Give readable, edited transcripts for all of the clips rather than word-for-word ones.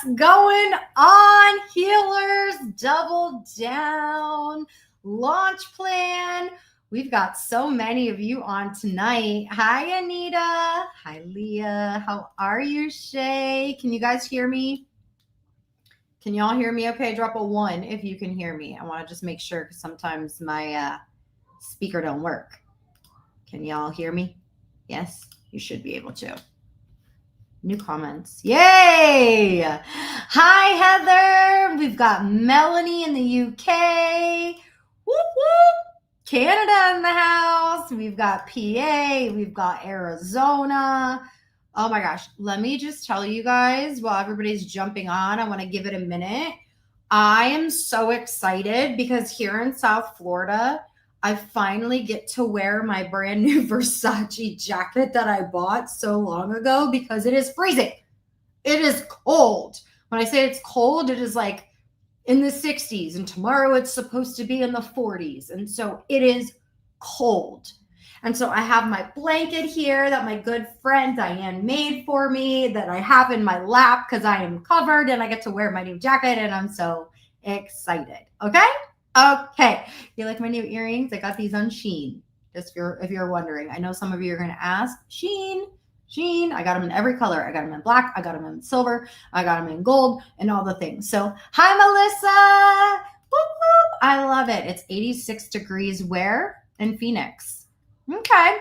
What's going on, healers? Double down launch plan. We've got so many of you on tonight. Hi, Anita. Hi, Leah. How are you, Shay? Can you guys hear me? Can y'all hear me? Okay, drop a 1 if you can hear me. I want to just make sure because sometimes my speaker don't work. Can y'all hear me? Yes, you should be able to. New comments. Yay! Hi, Heather. We've got Melanie in the UK. Whoop, whoop. Canada in the house. We've got PA. We've got Arizona. Oh my gosh. Let me just tell you guys while everybody's jumping on, I want to give it a minute. I am so excited because here in South Florida, I finally get to wear my brand new Versace jacket that I bought so long ago because it is freezing. It is cold. When I say it's cold, it is like in the 60s, and tomorrow it's supposed to be in the 40s. And so it is cold. And so I have my blanket here that my good friend Diane made for me that I have in my lap because I am covered and I get to wear my new jacket and I'm so excited. Okay? Okay. You like my new earrings? I got these on Shein. Just if you're wondering. I know some of you are going to ask. Shein. I got them in every color. I got them in black. I got them in silver. I got them in gold and all the things. So, hi, Melissa. Whoop, whoop. I love it. It's 86 degrees where? In Phoenix. Okay.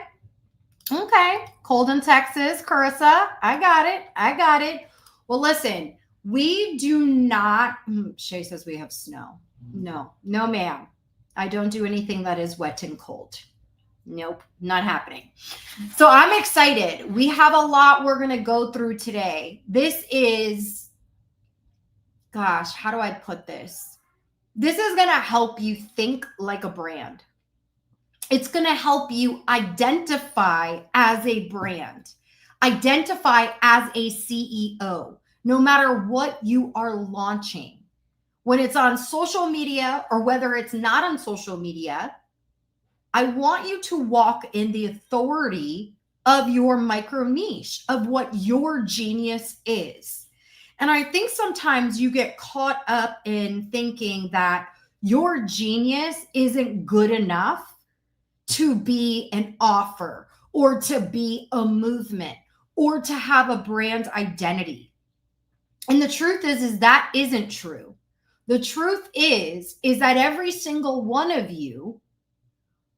Cold in Texas. Carissa. I got it. Well, listen, we do not. Shay says we have snow. No, ma'am. I don't do anything that is wet and cold. Nope, not happening. So I'm excited. We have a lot we're going to go through today. This is, gosh, how do I put this? This is going to help you think like a brand. It's going to help you identify as a brand, identify as a CEO, no matter what you are launching. When it's on social media or whether it's not on social media, I want you to walk in the authority of your micro niche, of what your genius is. And I think sometimes you get caught up in thinking that your genius isn't good enough to be an offer or to be a movement or to have a brand identity. And the truth is that isn't true. The truth is that every single one of you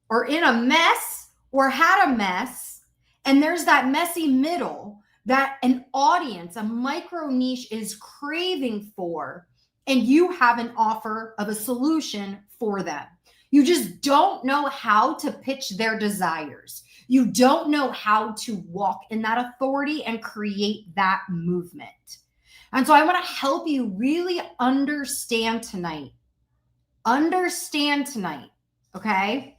are in a mess or had a mess, and there's that messy middle that an audience, a micro niche is craving for, and you have an offer of a solution for them. You just don't know how to pitch their desires. You don't know how to walk in that authority and create that movement. And so I want to help you really understand tonight, okay,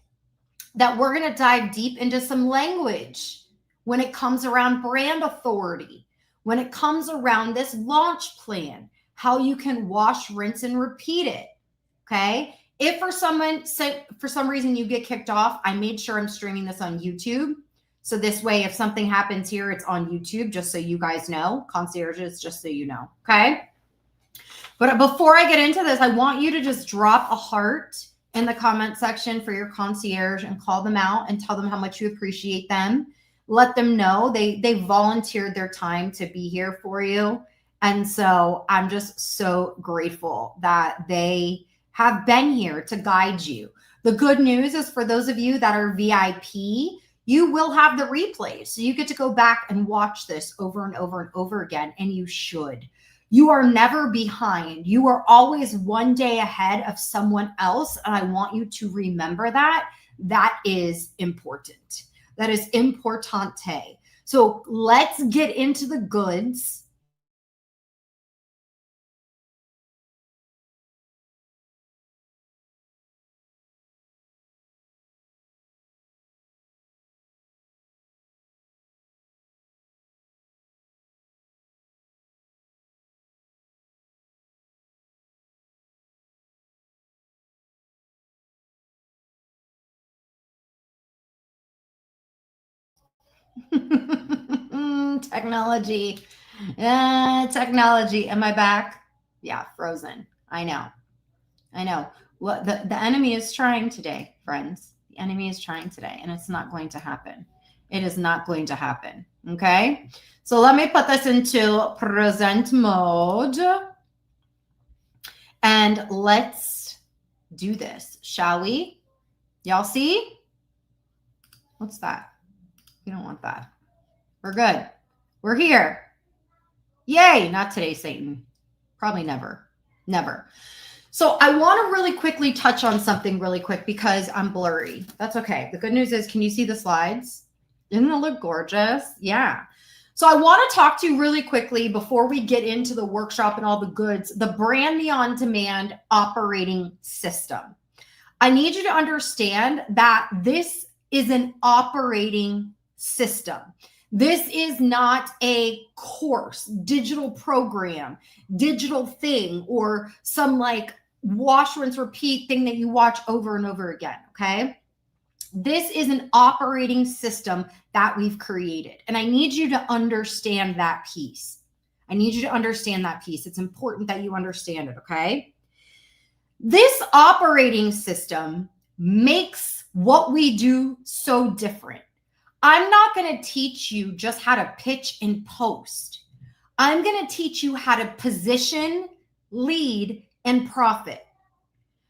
that we're going to dive deep into some language when it comes around brand authority, when it comes around this launch plan, how you can wash, rinse, and repeat it, okay? If for some reason you get kicked off, I made sure I'm streaming this on YouTube. So this way, if something happens here, it's on YouTube, just so you guys know. Concierges, just so you know, okay? But before I get into this, I want you to just drop a heart in the comment section for your concierge and call them out and tell them how much you appreciate them. Let them know they volunteered their time to be here for you. And so I'm just so grateful that they have been here to guide you. The good news is for those of you that are VIP, you will have the replays. So you get to go back and watch this over and over and over again, and you should. You are never behind. You are always one day ahead of someone else. And I want you to remember that. That is important. That is importante. So let's get into the goods. Technology. Technology. Am I back? Yeah, frozen. I know. I know. What the enemy is trying today, friends. The enemy is trying today, and it's not going to happen. It is not going to happen. Okay. So let me put this into present mode. And let's do this, shall we? Y'all see? What's that? You don't want that. We're good. We're here. Yay. Not today, Satan. Probably never. Never. So I want to really quickly touch on something really quick because I'm blurry. That's okay. The good news is, can you see the slides? Doesn't it look gorgeous? Yeah. So I want to talk to you really quickly before we get into the workshop and all the goods, the Brand Me On Demand operating system. I need you to understand that this is an operating system. This is not a course, digital program, digital thing, or some like wash, rinse, repeat thing that you watch over and over again, okay? This is an operating system that we've created. And I need you to understand that piece. I need you to understand that piece. It's important that you understand it, okay? This operating system makes what we do so different. I'm not going to teach you just how to pitch and post. I'm going to teach you how to position, lead, and profit.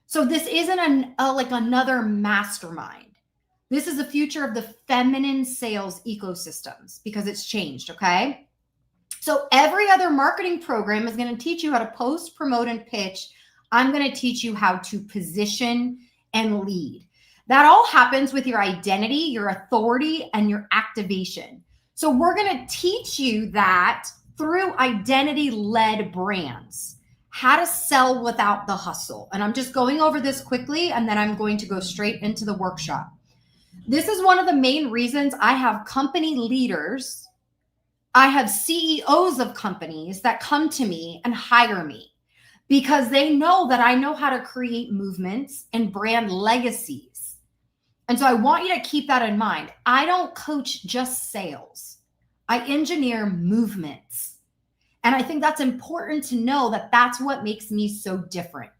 So this isn't like another mastermind. This is the future of the feminine sales ecosystems because it's changed, okay? So every other marketing program is going to teach you how to post, promote, and pitch. I'm going to teach you how to position and lead. That all happens with your identity, your authority, and your activation. So we're going to teach you that through identity-led brands, how to sell without the hustle. And I'm just going over this quickly, and then I'm going to go straight into the workshop. This is one of the main reasons I have company leaders, I have CEOs of companies that come to me and hire me because they know that I know how to create movements and brand legacies. And so I want you to keep that in mind. I don't coach just sales. I engineer movements. And I think that's important to know that that's what makes me so different.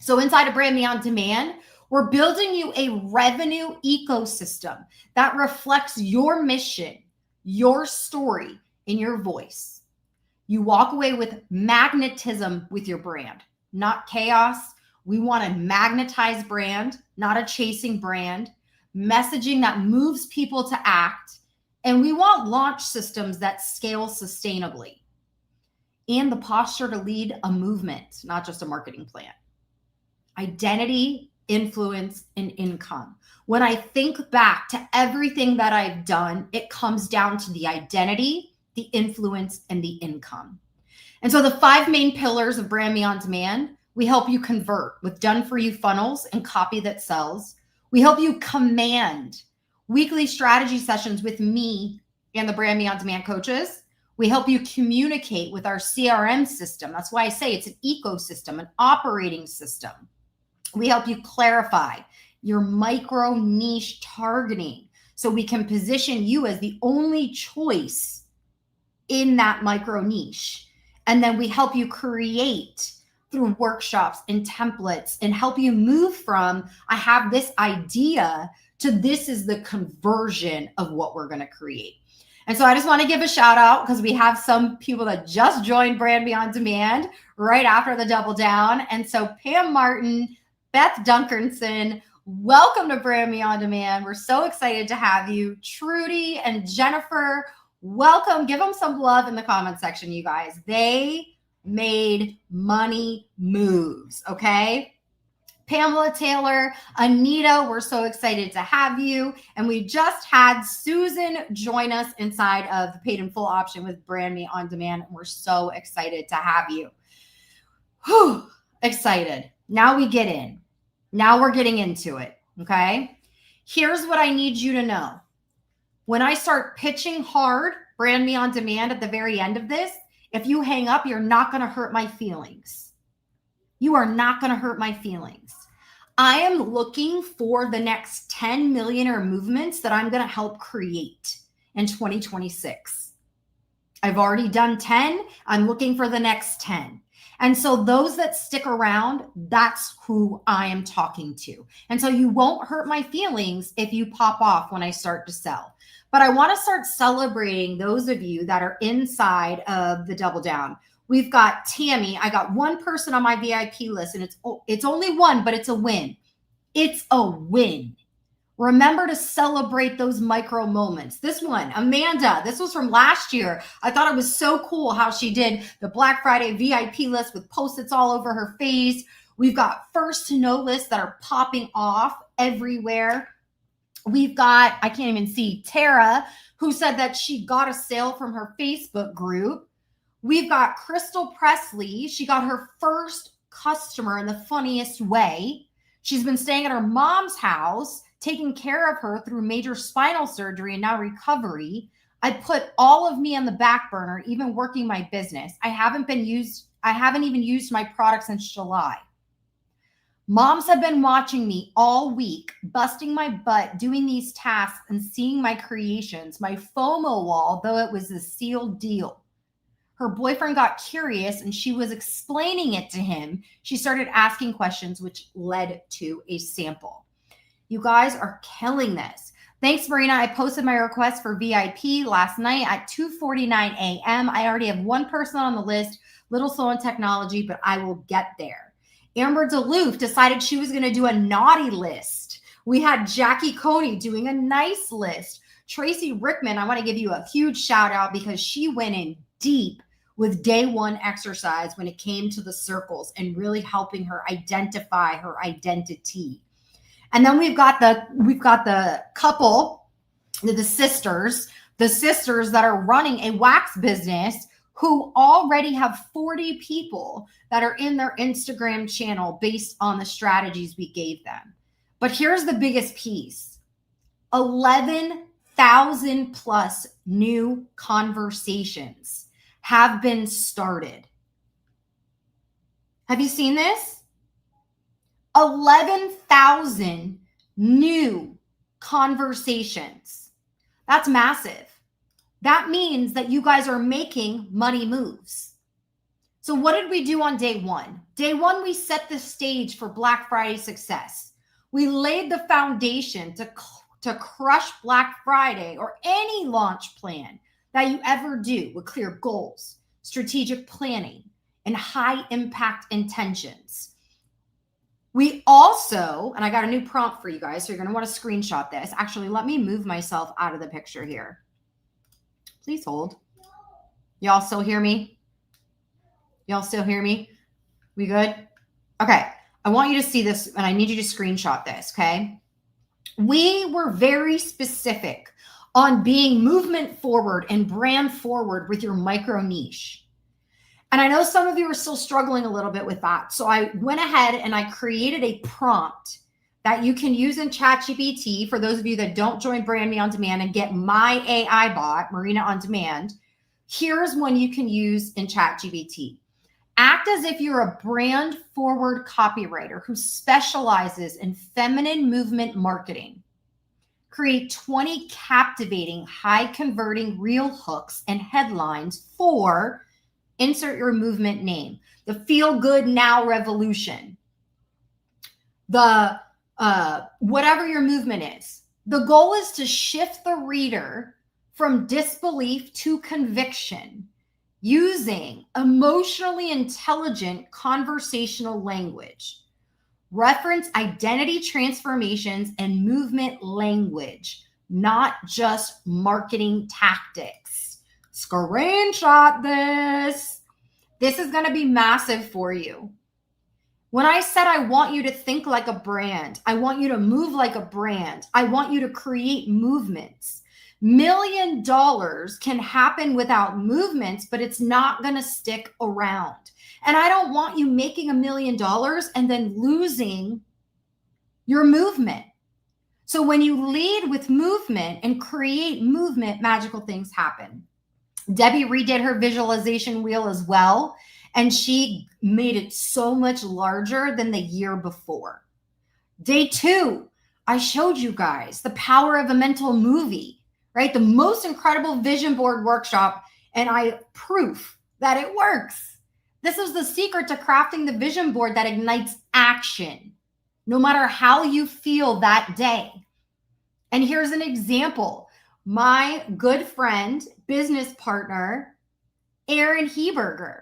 So inside of Brand Me On Demand, we're building you a revenue ecosystem that reflects your mission, your story, and your voice. You walk away with magnetism with your brand, not chaos. We want a magnetized brand, not a chasing brand, messaging that moves people to act. And we want launch systems that scale sustainably and the posture to lead a movement, not just a marketing plan. Identity, influence, and income. When I think back to everything that I've done, it comes down to the identity, the influence, and the income. And so the 5 main pillars of Brand Me On Demand, we help you convert with done-for-you funnels and copy that sells. We help you command weekly strategy sessions with me and the Brand Me On Demand coaches. We help you communicate with our CRM system. That's why I say it's an ecosystem, an operating system. We help you clarify your micro niche targeting so we can position you as the only choice in that micro niche. And then we help you create through workshops and templates and help you move from I have this idea to this is the conversion of what we're going to create. And so I just want to give a shout out because we have some people that just joined Brand Me On Demand right after the double down. And so Pam Martin, Beth Dunkerson, welcome to Brand Me On Demand. We're so excited to have you. Trudy and Jennifer, welcome. Give them some love in the comment section, you guys. They made money moves, okay? Pamela Taylor, Anita, we're so excited to have you. And we just had Susan join us inside of the paid in full option with Brand Me On Demand. And we're so excited to have you. Whew, excited. Now we get in. Now we're getting into it, okay? Here's what I need you to know. When I start pitching hard, Brand Me On Demand at the very end of this, if you hang up, you're not going to hurt my feelings. You are not going to hurt my feelings. I am looking for the next 10 millionaire movements that I'm going to help create in 2026. I've already done 10. I'm looking for the next 10. And so those that stick around, that's who I am talking to. And so you won't hurt my feelings if you pop off when I start to sell. But I want to start celebrating those of you that are inside of the Double Down. We've got Tammy. I got one person on my VIP list, and it's only one, but it's a win. It's a win. Remember to celebrate those micro moments. This one, Amanda, this was from last year. I thought it was so cool how she did the Black Friday VIP list with Post-its all over her face. We've got first to know lists that are popping off everywhere. We've got, I can't even see, Tara, who said that she got a sale from her Facebook group. We've got Crystal Presley. She got her first customer in the funniest way. She's been staying at her mom's house, taking care of her through major spinal surgery and now recovery. I put all of me on the back burner, even working my business. I haven't even used my product since July. Moms have been watching me all week, busting my butt, doing these tasks and seeing my creations, my FOMO wall, though it was a sealed deal. Her boyfriend got curious and she was explaining it to him. She started asking questions, which led to a sample. You guys are killing this. Thanks, Marina. I posted my request for VIP last night at 2:49 a.m. I already have one person on the list, little slow in technology, but I will get there. Amber DeLoof decided she was going to do a naughty list. We had Jackie Coney doing a nice list. Tracy Rickman, I want to give you a huge shout out because she went in deep with day one exercise when it came to the circles and really helping her identify her identity. And then we've got the couple, the sisters that are running a wax business who already have 40 people that are in their Instagram channel based on the strategies we gave them. But here's the biggest piece. 11,000 plus new conversations have been started. Have you seen this? 11,000 new conversations. That's massive. That means that you guys are making money moves. So what did we do on day one? Day one, we set the stage for Black Friday success. We laid the foundation to crush Black Friday or any launch plan that you ever do with clear goals, strategic planning, and high impact intentions. We also, and I got a new prompt for you guys, so you're going to want to screenshot this. Actually, let me move myself out of the picture here. Please hold. Y'all still hear me? Y'all still hear me? We good? Okay. I want you to see this, and I need you to screenshot this, okay? We were very specific on being movement forward and brand forward with your micro niche. And I know some of you are still struggling a little bit with that. So I went ahead and I created a prompt that you can use in ChatGPT for those of you that don't join Brand Me On Demand and get my AI bot, Marina On Demand. Here's one you can use in ChatGPT. Act as if you're a brand forward copywriter who specializes in feminine movement marketing. Create 20 captivating, high converting reel hooks and headlines for insert your movement name, the feel good now revolution, the whatever your movement is. The goal is to shift the reader from disbelief to conviction using emotionally intelligent conversational language. Reference identity transformations and movement language, not just marketing tactics. Screenshot this. This is going to be massive for you. When I said I want you to think like a brand, I want you to move like a brand, I want you to create movements. $1 million can happen without movements, but it's not going to stick around. And I don't want you making $1 million and then losing your movement. So when you lead with movement and create movement, magical things happen. Debbie redid her visualization wheel as well, and she made it so much larger than the year before. Day 2, I showed you guys the power of a mental movie, right? The most incredible vision board workshop and I proof that it works. This is the secret to crafting the vision board that ignites action, no matter how you feel that day. And here's an example. My good friend, business partner, Erin Heberger,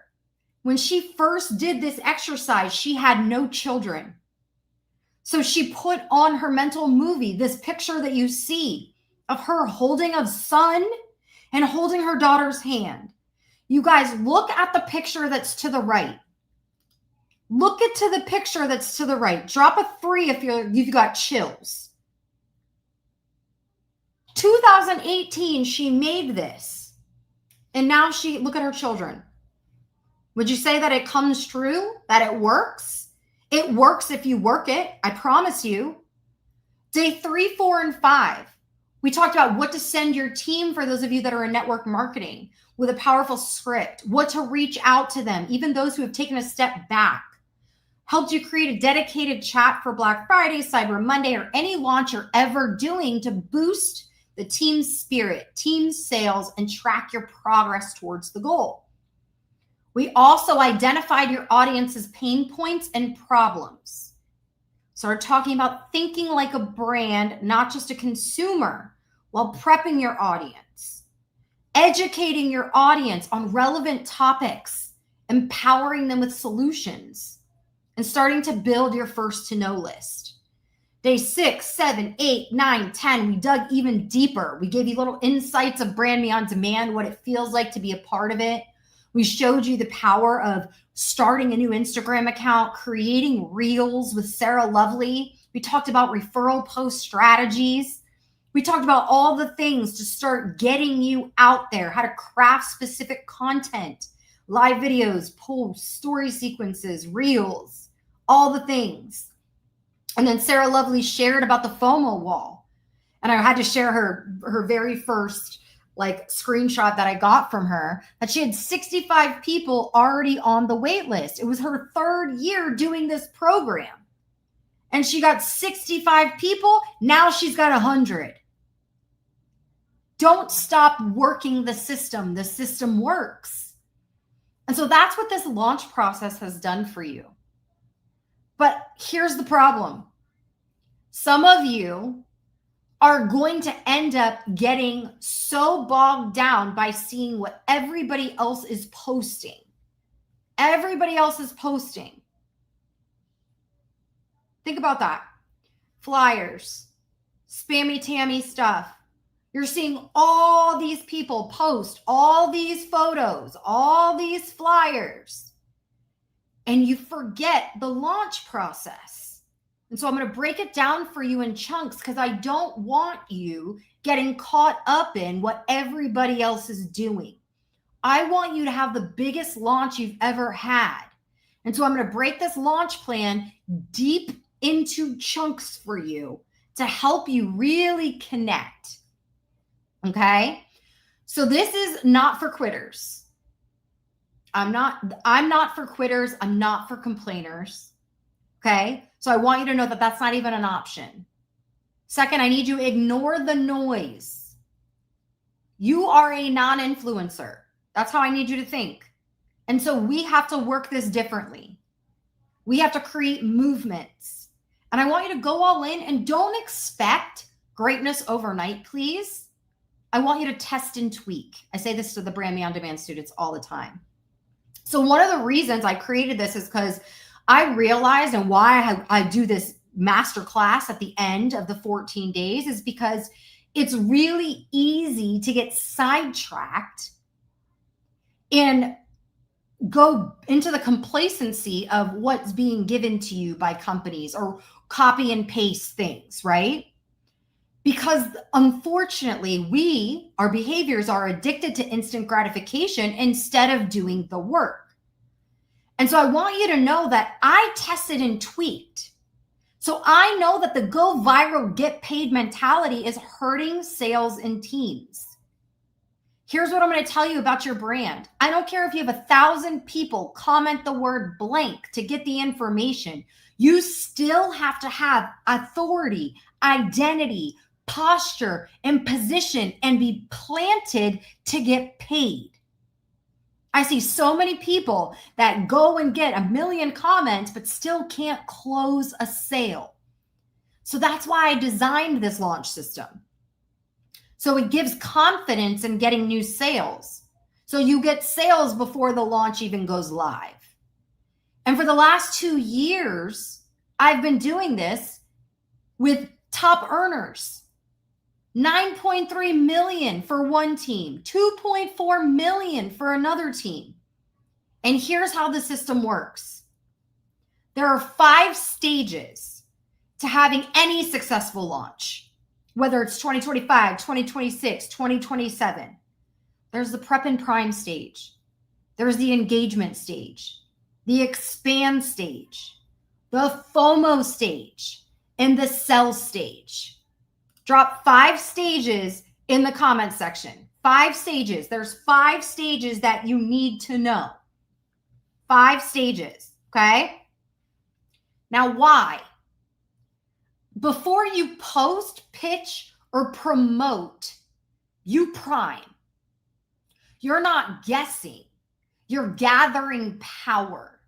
when she first did this exercise, she had no children. So she put on her mental movie, this picture that you see of her holding a son and holding her daughter's hand. You guys, look at the picture that's to the right. Look to the picture that's to the right. Drop a 3 if you've got chills. 2018, she made this. And now look at her children. Would you say that it comes true? That it works? It works if you work it. I promise you. Day 3, 4, and 5. We talked about what to send your team for those of you that are in network marketing with a powerful script, what to reach out to them, even those who have taken a step back. Helped you create a dedicated chat for Black Friday, Cyber Monday, or any launch you're ever doing to boost the team spirit, team sales, and track your progress towards the goal. We also identified your audience's pain points and problems. Started talking about thinking like a brand, not just a consumer, while prepping your audience, educating your audience on relevant topics, empowering them with solutions, and starting to build your first to know list. Day 6, 7, 8, 9, 10, we dug even deeper. We gave you little insights of Brand Me on Demand, what it feels like to be a part of it. We showed you the power of starting a new Instagram account, creating reels with Sarah Lovely. We talked about referral post strategies. We talked about all the things to start getting you out there, how to craft specific content, live videos, posts, story sequences, reels, all the things. And then Sarah Lovely shared about the FOMO wall. And I had to share her very first screenshot that I got from her, that she had 65 people already on the wait list. It was her 3rd year doing this program. And she got 65 people. Now she's got 100. Don't stop working the system. The system works. And so that's what this launch process has done for you. But here's the problem. Some of you are going to end up getting so bogged down by seeing what everybody else is posting. Everybody else is posting. Think about that. Flyers, spammy tammy stuff. You're seeing all these people post all these photos, all these flyers, and you forget the launch process. And so I'm going to break it down for you in chunks because I don't want you getting caught up in what everybody else is doing. I want you to have the biggest launch you've ever had. And so I'm going to break this launch plan deep into chunks for you to help you really connect. Okay? So this is not for quitters. I'm not for quitters. I'm not for complainers. Okay? So I want you to know that that's not even an option. Second, I need you to ignore the noise. You are a non-influencer. That's how I need you to think. And so we have to work this differently. We have to create movements. And I want you to go all in and don't expect greatness overnight, please. I want you to test and tweak. I say this to the Brand Me on Demand students all the time. So one of the reasons I created this is because I realized, and why I do this masterclass at the end of the 14 days is because it's really easy to get sidetracked and go into the complacency of what's being given to you by companies or copy and paste things, right? Because unfortunately, our behaviors are addicted to instant gratification instead of doing the work. And so I want you to know that I tested and tweaked. So I know that the go viral, get paid mentality is hurting sales and teams. Here's what I'm going to tell you about your brand. I don't care if you have 1,000 people comment the word blank to get the information. You still have to have authority, identity, posture, and position and be planted to get paid. I see so many people that go and get a million comments, but still can't close a sale. So that's why I designed this launch system. So it gives confidence in getting new sales. So you get sales before the launch even goes live. And for the last 2 years, I've been doing this with top earners. 9.3 million for one team, 2.4 million for another team. And here's how the system works. There are 5 stages to having any successful launch, whether it's 2025, 2026, 2027. There's the prep and prime stage. There's the engagement stage, the expand stage, the FOMO stage, and the sell stage. Drop 5 stages in the comment section. 5 stages. There's 5 stages that you need to know. 5 stages, okay? Now, why? Before you post, pitch, or promote, you prime. You're not guessing. You're gathering power.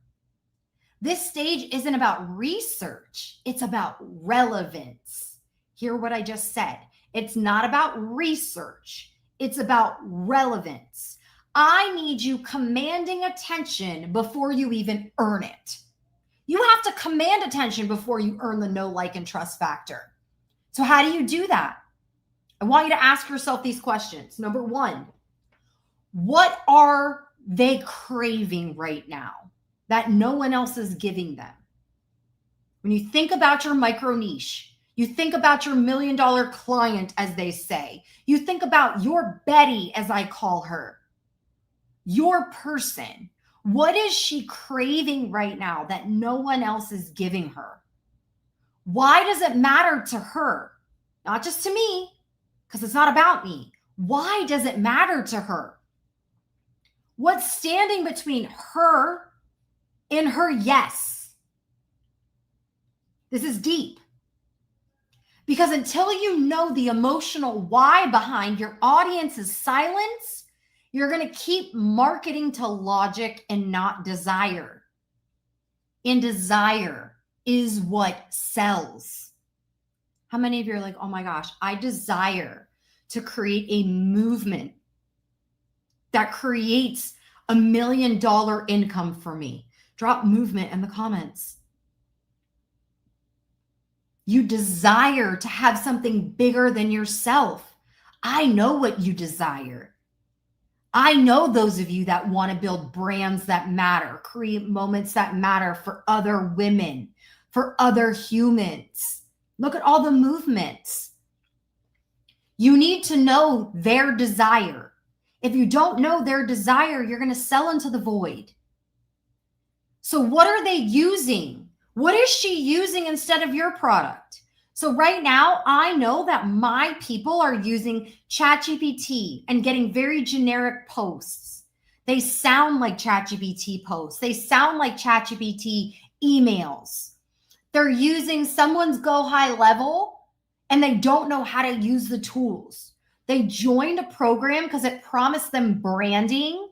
This stage isn't about research. It's about relevance. Hear what I just said. It's not about research. It's about relevance. I need you commanding attention before you even earn it. You have to command attention before you earn the know, like, and trust factor. So how do you do that? I want you to ask yourself these questions. Number 1, what are they craving right now that no one else is giving them? When you think about your micro niche, you think about your $1 million client, as they say. You think about your Betty, as I call her, your person. What is she craving right now that no one else is giving her? Why does it matter to her? Not just to me, because it's not about me. Why does it matter to her? What's standing between her and her yes? This is deep. Because until you know the emotional why behind your audience's silence, you're going to keep marketing to logic and not desire. And desire is what sells. How many of you are like, oh my gosh, I desire to create a movement that creates $1 million income for me? Drop movement in the comments. You desire to have something bigger than yourself. I know what you desire. I know those of you that want to build brands that matter, create moments that matter for other women, for other humans. Look at all the movements. You need to know their desire. If you don't know their desire, you're going to sell into the void. So what are they using? What is she using instead of your product? So right now, I know that my people are using ChatGPT and getting very generic posts. They sound like ChatGPT posts. They sound like ChatGPT emails. They're using someone's Go High Level and they don't know how to use the tools. They joined a program because it promised them branding.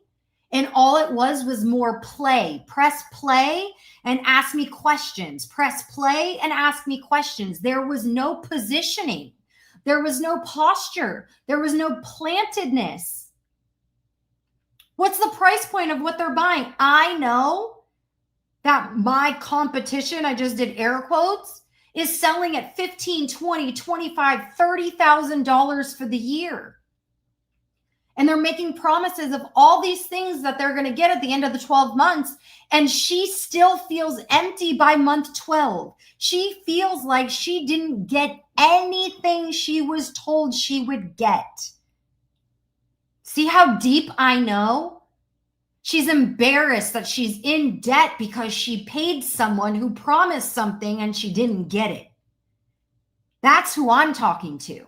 And all it was more play. Press play and ask me questions. Press play and ask me questions. There was no positioning. There was no posture. There was no plantedness. What's the price point of what they're buying? I know that my competition, I just did air quotes, is selling at $15,000, $20,000, $25,000, $30,000 for the year. And they're making promises of all these things that they're going to get at the end of the 12 months. And she still feels empty by month 12. She feels like she didn't get anything she was told she would get. See how deep I know? She's embarrassed that she's in debt because she paid someone who promised something and she didn't get it. That's who I'm talking to.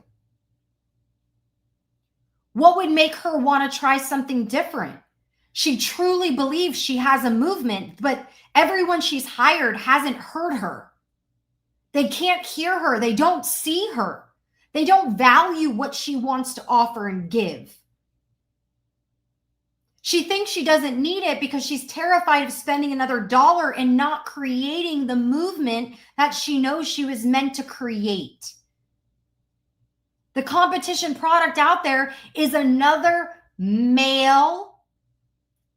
What would make her want to try something different? She truly believes she has a movement, but everyone she's hired hasn't heard her. They can't hear her. They don't see her. They don't value what she wants to offer and give. She thinks she doesn't need it because she's terrified of spending another dollar and not creating the movement that she knows she was meant to create. The competition product out there is another male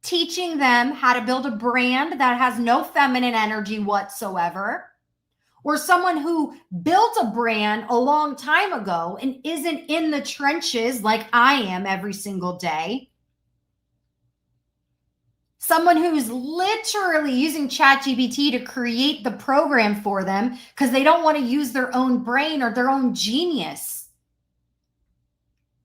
teaching them how to build a brand that has no feminine energy whatsoever, or someone who built a brand a long time ago and isn't in the trenches like I am every single day. Someone who's literally using ChatGPT to create the program for them because they don't want to use their own brain or their own genius.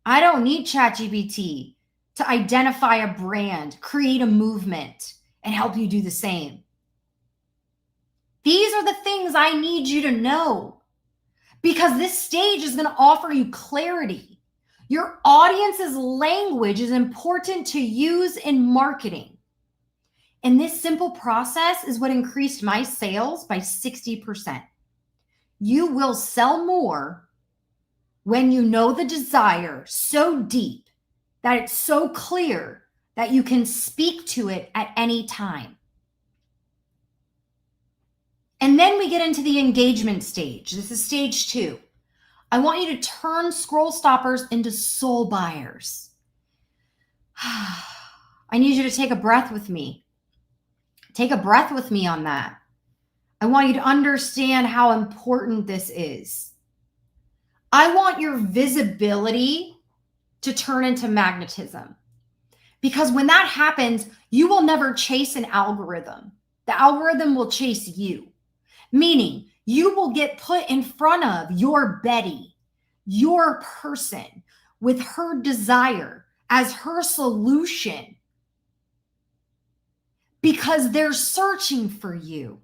I don't need ChatGPT to identify a brand, create a movement, and help you do the same. These are the things I need you to know, because this stage is going to offer you clarity. Your audience's language is important to use in marketing. And this simple process is what increased my sales by 60%. You will sell more when you know the desire so deep that it's so clear that you can speak to it at any time. And then we get into the engagement stage. This is stage 2. I want you to turn scroll stoppers into soul buyers. I need you to take a breath with me. Take a breath with me on that. I want you to understand how important this is. I want your visibility to turn into magnetism. Because when that happens, you will never chase an algorithm. The algorithm will chase you. Meaning, you will get put in front of your Betty, your person, with her desire as her solution, because they're searching for you.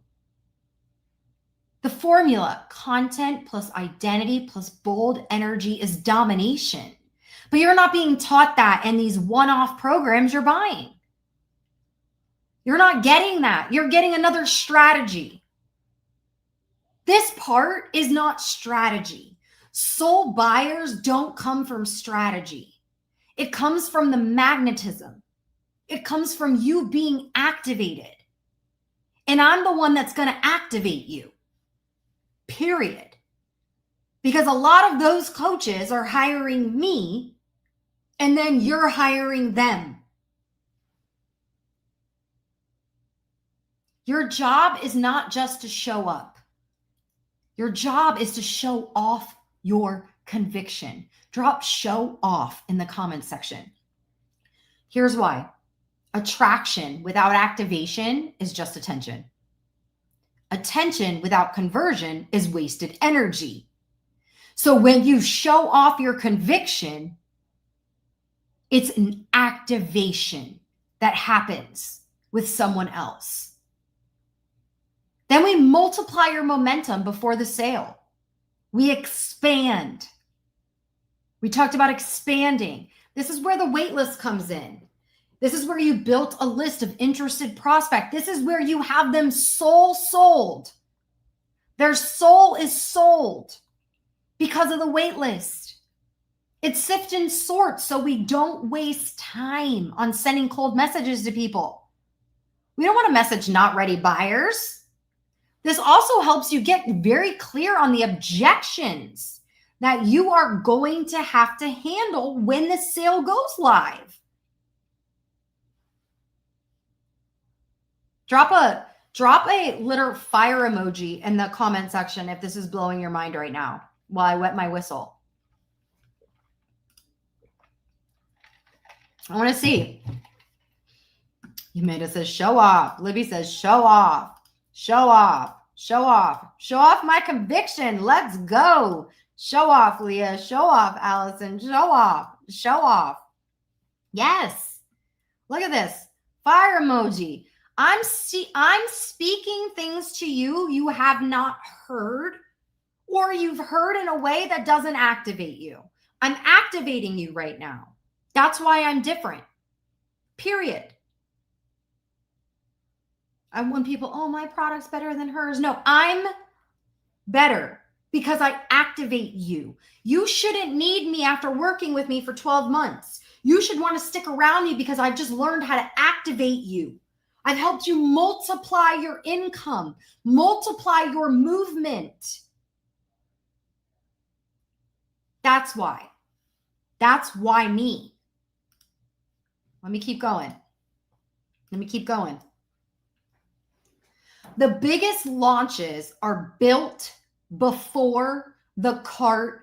The formula, content plus identity plus bold energy, is domination. But you're not being taught that in these one-off programs you're buying. You're not getting that. You're getting another strategy. This part is not strategy. Soul buyers don't come from strategy. It comes from the magnetism. It comes from you being activated. And I'm the one that's going to activate you. Period. Because a lot of those coaches are hiring me, and then you're hiring them. Your job is not just to show up. Your job is to show off your conviction. Drop show off in the comments section. Here's why. Attraction without activation is just attention. Attention without conversion is wasted energy. So when you show off your conviction, it's an activation that happens with someone else. Then we multiply your momentum before the sale. We expand. We talked about expanding. This is where the wait list comes in. This is where you built a list of interested prospects. This is where you have them sold. Their soul is sold because of the wait list. It's sift and sort so we don't waste time on sending cold messages to people. We don't want to message not ready buyers. This also helps you get very clear on the objections that you are going to have to handle when the sale goes live. Drop a little fire emoji in the comment section if this is blowing your mind right now while I wet my whistle. I want to see. Yumeda says, show off. Libby says, show off. Show off. Show off. Show off my conviction. Let's go. Show off, Leah. Show off, Allison. Show off. Show off. Yes. Look at this. Fire emoji. I'm speaking things to you you have not heard, or you've heard in a way that doesn't activate you. I'm activating you right now. That's why I'm different. Period. When people, oh, my product's better than hers. No, I'm better because I activate you. You shouldn't need me after working with me for 12 months. You should want to stick around me because I've just learned how to activate you. I've helped you multiply your income, multiply your movement. That's why. That's why me. Let me keep going. The biggest launches are built before the cart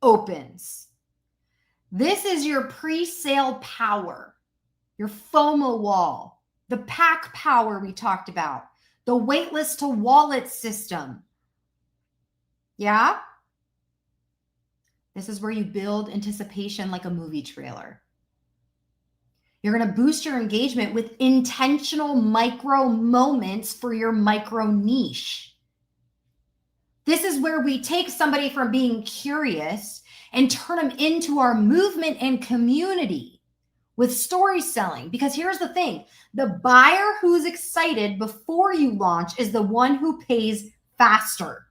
opens. This is your pre-sale power, your FOMO wall, the pack power we talked about, the waitlist to wallet system. Yeah? This is where you build anticipation like a movie trailer. You're going to boost your engagement with intentional micro moments for your micro niche. This is where we take somebody from being curious and turn them into our movement and community with story selling. Because here's the thing, the buyer who's excited before you launch is the one who pays faster.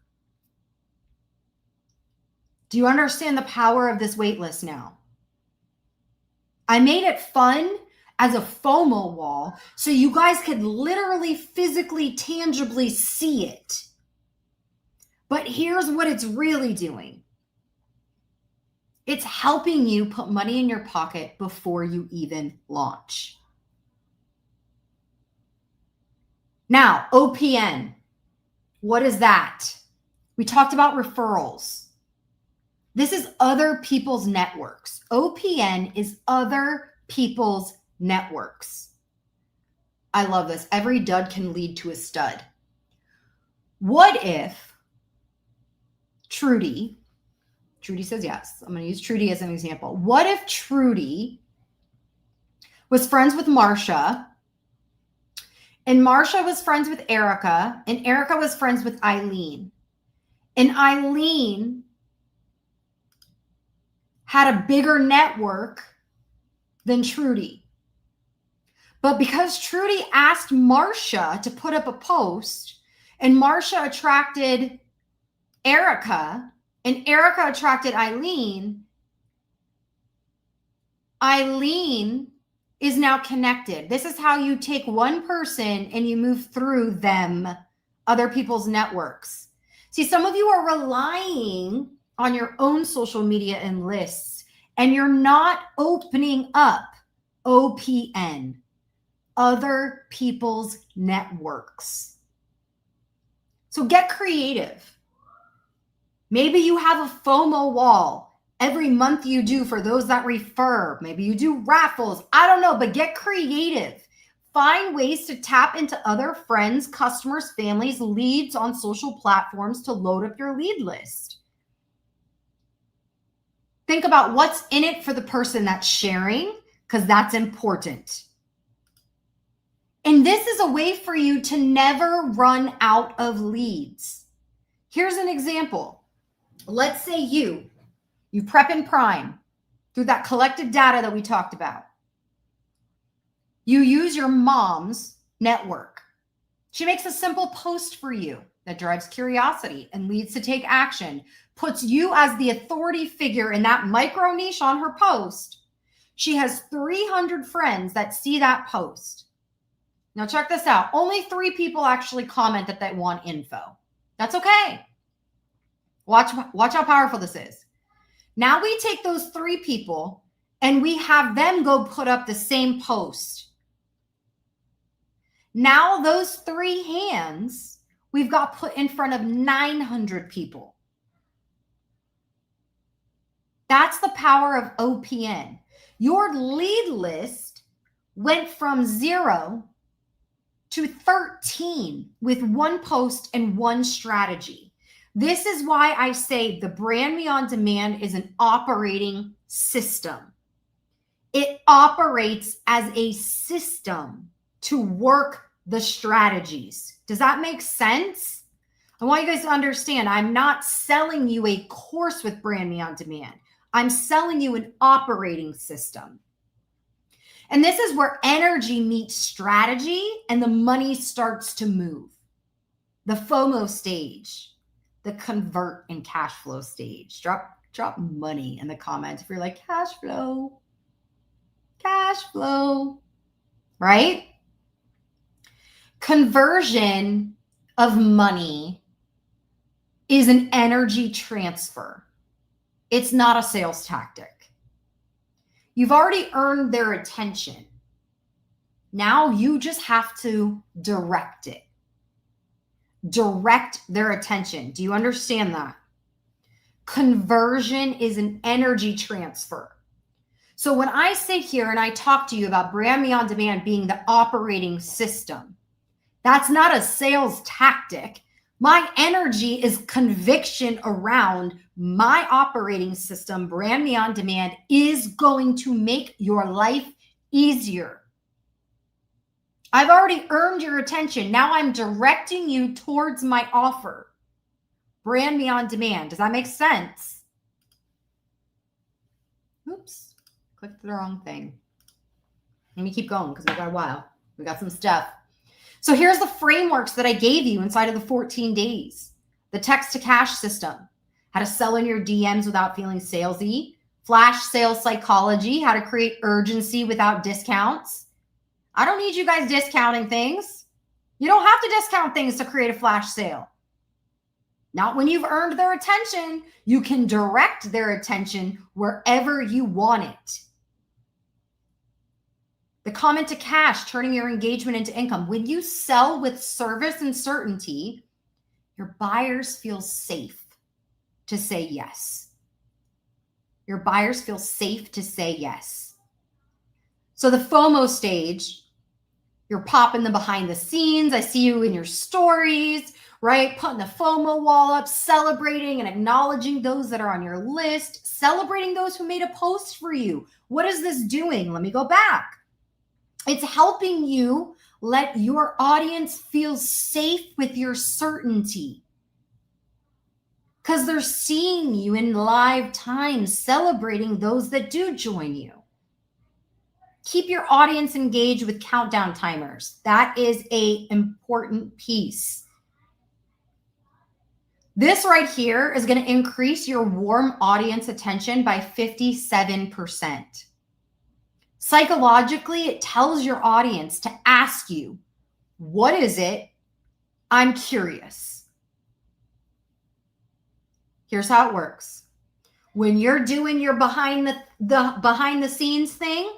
Do you understand the power of this wait list now? I made it fun as a FOMO wall so you guys could literally, physically, tangibly see it. But here's what it's really doing. It's helping you put money in your pocket before you even launch. Now, OPN, what is that? We talked about referrals. This is other people's networks. OPN is other people's networks. I love this. Every dud can lead to a stud. What if Trudy says yes. I'm going to use Trudy as an example. What if Trudy was friends with Marsha, and Marsha was friends with Erica, and Erica was friends with Eileen, and Eileen had a bigger network than Trudy. But because Trudy asked Marsha to put up a post, and Marsha attracted Erica, and Erica attracted Eileen, Eileen is now connected. This is how you take one person and you move through them, other people's networks. See, some of you are relying on your own social media and lists, and you're not opening up OPN, other people's networks. So get creative. Maybe you have a FOMO wall every month you do for those that refer. Maybe you do raffles. I don't know, but get creative. Find ways to tap into other friends, customers, families, leads on social platforms to load up your lead list. Think about what's in it for the person that's sharing, because that's important. And this is a way for you to never run out of leads. Here's an example. Let's say you prep and prime through that collected data that we talked about. You use your mom's network. She makes a simple post for you that drives curiosity and leads to take action, puts you as the authority figure in that micro niche on her post. She has 300 friends that see that post. Now check this out. Only 3 people actually comment that they want info. That's okay. Watch how powerful this is. Now we take those 3 people and we have them go put up the same post. Now those 3 hands we've got put in front of 900 people. That's the power of OPN. Your lead list went from 0 to 13 with 1 post and 1 strategy. This is why I say the Brand Me On Demand is an operating system. It operates as a system to work the strategies. Does that make sense? I want you guys to understand, I'm not selling you a course with Brand Me On Demand. I'm selling you an operating system. And this is where energy meets strategy and the money starts to move. The FOMO stage. the convert and cash flow stage. Drop money in the comments if you're like, cash flow, right? Conversion of money is an energy transfer. It's not a sales tactic. You've already earned their attention. Now you just have to direct it. Direct their attention. Do you understand that? Conversion is an energy transfer. So when I sit here and I talk to you about Brand Me On Demand being the operating system, that's not a sales tactic. My energy is conviction around my operating system. Brand Me On Demand is going to make your life easier. I've already earned your attention. Now I'm directing you towards my offer. Brand Me On Demand. Does that make sense? Oops, clicked the wrong thing. Let me keep going because we got a while. We got some stuff. So here's the frameworks that I gave you inside of the 14 days. The text to cash system, how to sell in your DMs without feeling salesy, flash sales psychology, how to create urgency without discounts. I don't need you guys discounting things. You don't have to discount things to create a flash sale. Not when you've earned their attention. You can direct their attention wherever you want it. The comment to cash, turning your engagement into income. When you sell with service and certainty, your buyers feel safe to say yes. Your buyers feel safe to say yes. So the FOMO stage, you're popping the behind the scenes. I see you in your stories, right? Putting the FOMO wall up, celebrating and acknowledging those that are on your list, celebrating those who made a post for you. What is this doing? Let me go back. It's helping you let your audience feel safe with your certainty because they're seeing you in live time, celebrating those that do join you. Keep your audience engaged with countdown timers. That is an important piece. This right here is going to increase your warm audience attention by 57%. Psychologically, it tells your audience to ask you, what is it? I'm curious. Here's how it works. When you're doing your behind the scenes thing,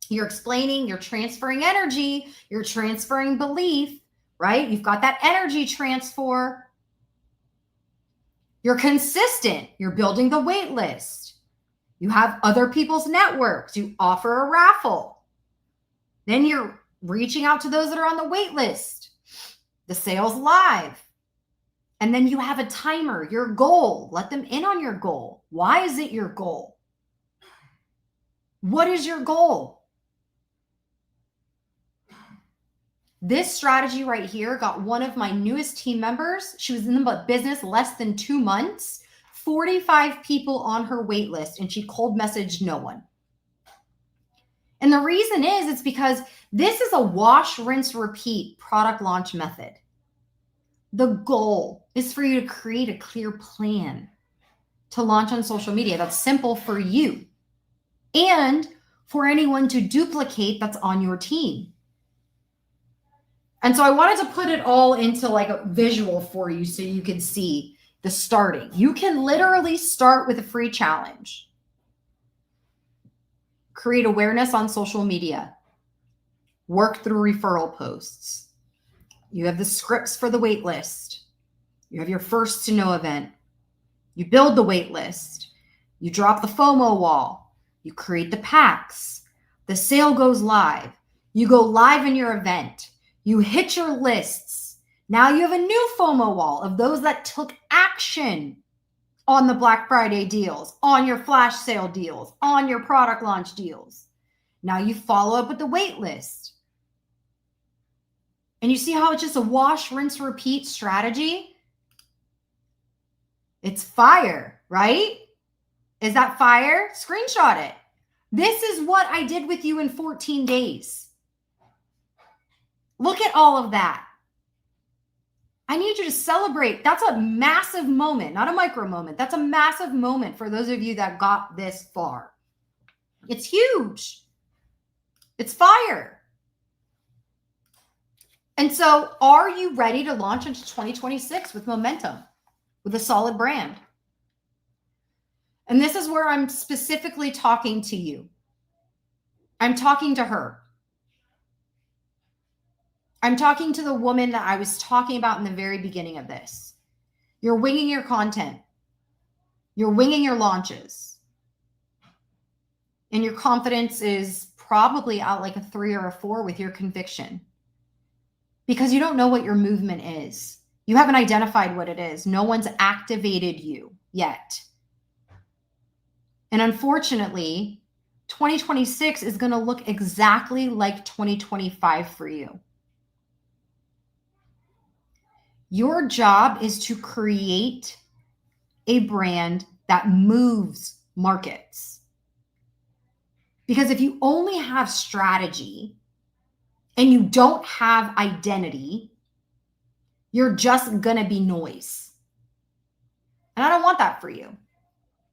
you're explaining, you're transferring energy, you're transferring belief, right? You've got that energy transfer. You're consistent. You're building the wait list. You have other people's networks. You offer a raffle. Then you're reaching out to those that are on the wait list. The sales live. And then you have a timer, your goal. Let them in on your goal. Why is it your goal? What is your goal? This strategy right here got one of my newest team members. She was in the business less than 2 months. 45 people on her wait list, and she cold messaged no one. And the reason is it's because this is a wash, rinse, repeat product launch method. The goal is for you to create a clear plan to launch on social media that's simple for you and for anyone to duplicate that's on your team. And so I wanted to put it all into like a visual for you so you could see the starting. You can literally start with a free challenge. Create awareness on social media. Work through referral posts. You have the scripts for the wait list. You have your first to know event. You build the wait list. You drop the FOMO wall. You create the packs. The sale goes live. You go live in your event. You hit your lists. Now you have a new FOMO wall of those that took action on the Black Friday deals, on your flash sale deals, on your product launch deals. Now you follow up with the wait list. And you see how it's just a wash, rinse, repeat strategy? It's fire, right? Is that fire? Screenshot it. This is what I did with you in 14 days. Look at all of that. I I need you to celebrate. That's a massive moment, not a micro moment. That's a massive moment for those of you that got this far. It's huge. It's fire. And so are you ready to launch into 2026 with momentum, with a solid brand? And this is where I'm specifically talking to you. I'm talking to her. I'm talking to the woman that I was talking about in the very beginning of this. You're winging your content. You're winging your launches. And your confidence is probably out like a 3 or a 4 with your conviction. Because you don't know what your movement is. You haven't identified what it is. No one's activated you yet. And unfortunately, 2026 is going to look exactly like 2025 for you. Your job is to create a brand that moves markets. Because if you only have strategy and you don't have identity, you're just going to be noise. And I don't want that for you.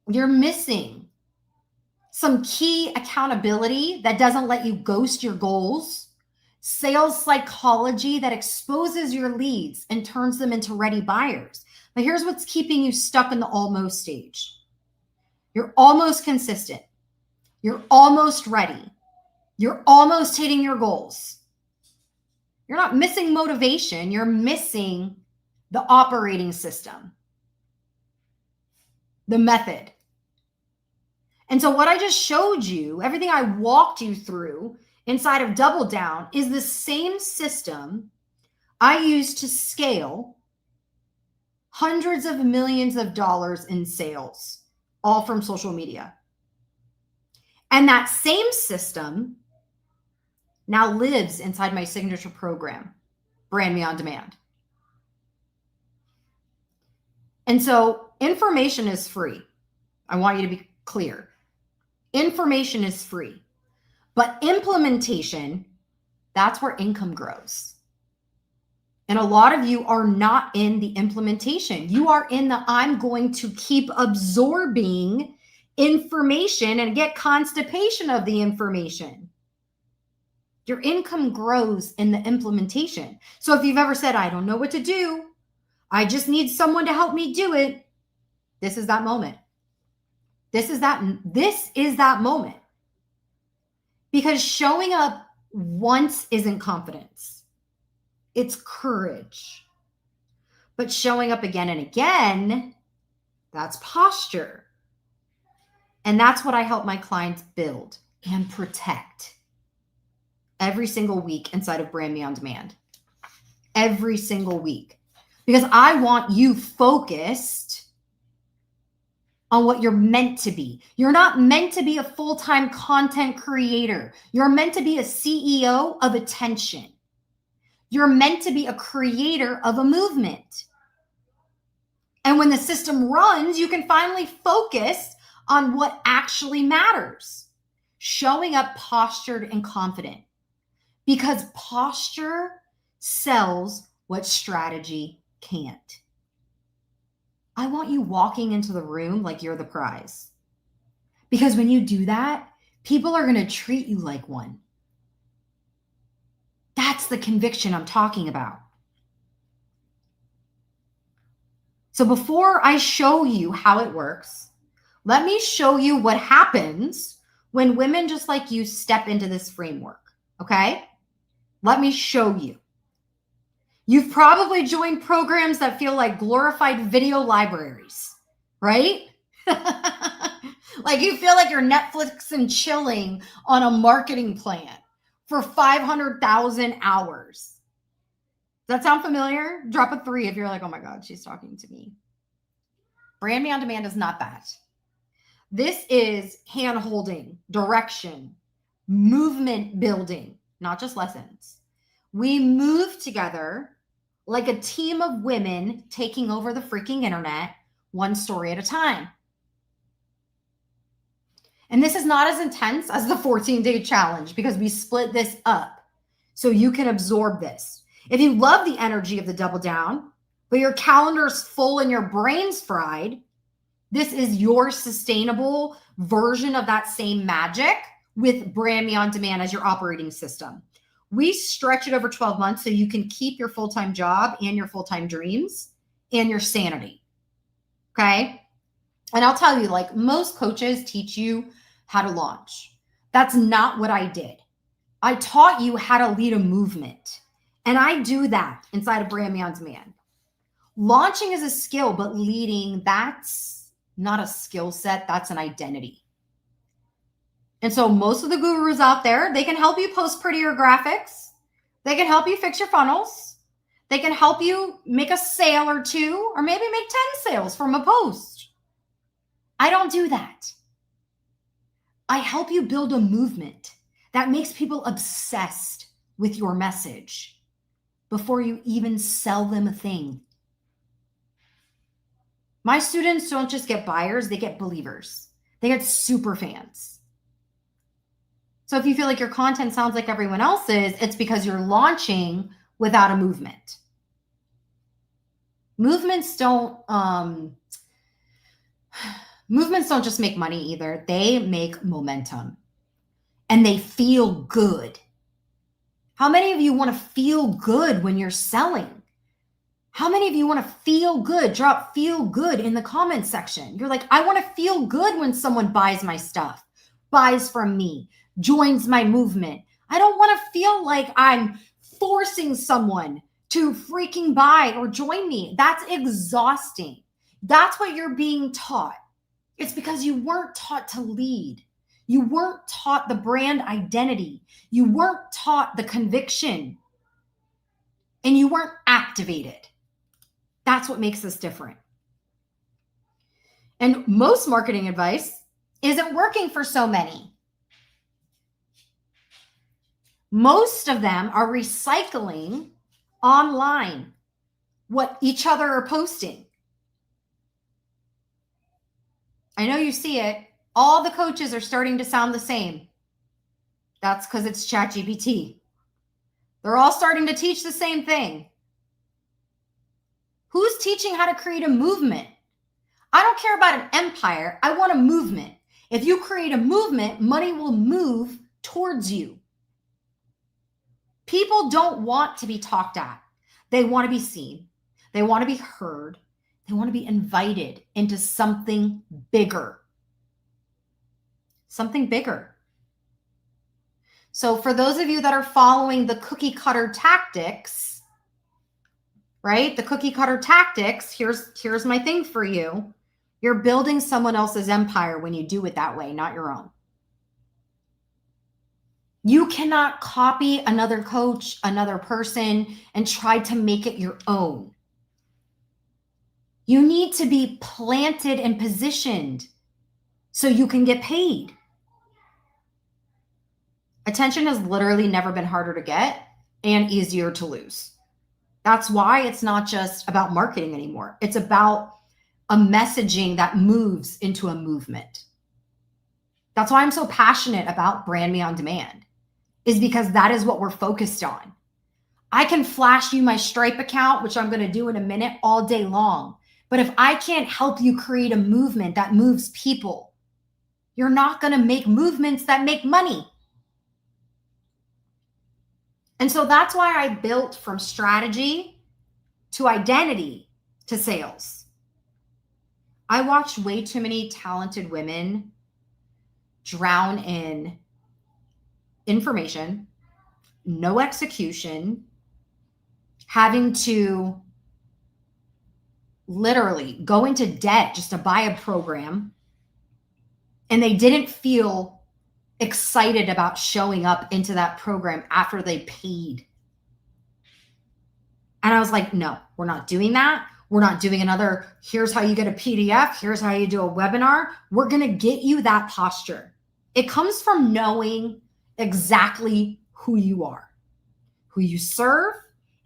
You're missing some key accountability that doesn't let you ghost your goals, sales psychology that exposes your leads and turns them into ready buyers. But here's what's keeping you stuck in the almost stage. You're almost consistent. You're almost ready. You're almost hitting your goals. You're not missing motivation. You're missing the operating system, the method. And so what I just showed you, everything I walked you through inside of Double Down is the same system I use to scale hundreds of millions of dollars in sales, all from social media. And that same system now lives inside my signature program, Brand Me on Demand. And so information is free. I want you to be clear. Information is free, but implementation, that's where income grows. And a lot of you are not in the implementation. You are in the I'm going to keep absorbing information and get constipation of the information. Your income grows in the implementation. So if you've ever said, I don't know what to do, I just need someone to help me do it, this is that moment. This is that moment. Because showing up once isn't confidence. It's courage. But showing up again and again, that's posture. And that's what I help my clients build and protect every single week inside of Brand Me on Demand. Every single week. Because I want you focused on what you're meant to be. You're not meant to be a full-time content creator. You're meant to be a CEO of attention. You're meant to be a creator of a movement. And when the system runs, you can finally focus on what actually matters. Showing up postured and confident. Because posture sells what strategy can't. I want you walking into the room like you're the prize. Because when you do that, people are going to treat you like one. That's the conviction I'm talking about. So before I show you how it works, let me show you what happens when women just like you step into this framework, okay? Let me show you. You've probably joined programs that feel like glorified video libraries, right? Like you feel like you're Netflix and chilling on a marketing plan for 500,000 hours. Does that sound familiar? Drop a 3 if you're like, oh my God, she's talking to me. Brand Me on Demand is not that. This is hand-holding, direction, movement building, not just lessons. We move together like a team of women taking over the freaking internet, one story at a time. And this is not as intense as the 14-day challenge because we split this up so you can absorb this. If you love the energy of the Double Down, but your calendar's full and your brain's fried, this is your sustainable version of that same magic with Brand Me On Demand as your operating system. We stretch it over 12 months so you can keep your full-time job and your full-time dreams and your sanity. Okay? And I'll tell you, like, most coaches teach you how to launch. That's not what I did. I taught you how to lead a movement. And I do that inside of Brand Me On Demand. Launching is a skill, but leading, that's not a skill set. That's an identity. And so most of the gurus out there, they can help you post prettier graphics. They can help you fix your funnels. They can help you make a sale or two, or maybe make 10 sales from a post. I don't do that. I help you build a movement that makes people obsessed with your message before you even sell them a thing. My students don't just get buyers, they get believers. They get super fans. So if you feel like your content sounds like everyone else's, it's because you're launching without a movement. Movements don't just make money either. They make momentum and they feel good. How many of you want to feel good when you're selling? How many of you want to feel good? Drop feel good in the comments section. You're like, I want to feel good when someone buys my stuff, buys from me, joins my movement. I don't want to feel like I'm forcing someone to freaking buy or join me. That's exhausting. That's what you're being taught. It's because you weren't taught to lead. You weren't taught the brand identity. You weren't taught the conviction. And you weren't activated. That's what makes us different. And most marketing advice isn't working for so many. Most of them are recycling online what each other are posting. I know you see it. All the coaches are starting to sound the same. That's because it's ChatGPT. They're all starting to teach the same thing. Who's teaching how to create a movement? I don't care about an empire. I want a movement. If you create a movement, money will move towards you. People don't want to be talked at. They want to be seen. They want to be heard. They want to be invited into something bigger. Something bigger. So for those of you that are following the cookie cutter tactics, right? The cookie cutter tactics, here's my thing for you. You're building someone else's empire when you do it that way, not your own. You cannot copy another coach, another person, and try to make it your own. You need to be planted and positioned so you can get paid. Attention has literally never been harder to get and easier to lose. That's why it's not just about marketing anymore. It's about a messaging that moves into a movement. That's why I'm so passionate about Brand Me On Demand, is because that is what we're focused on. I can flash you my Stripe account, which I'm going to do in a minute, all day long. But if I can't help you create a movement that moves people, you're not going to make movements that make money. And so that's why I built from strategy to identity to sales. I watched way too many talented women drown in information, no execution, having to literally go into debt just to buy a program, and they didn't feel excited about showing up into that program after they paid. And I was like, no, we're not doing that. We're not doing another, here's how you get a PDF, here's how you do a webinar. We're going to get you that posture. It comes from knowing exactly who you are, who you serve,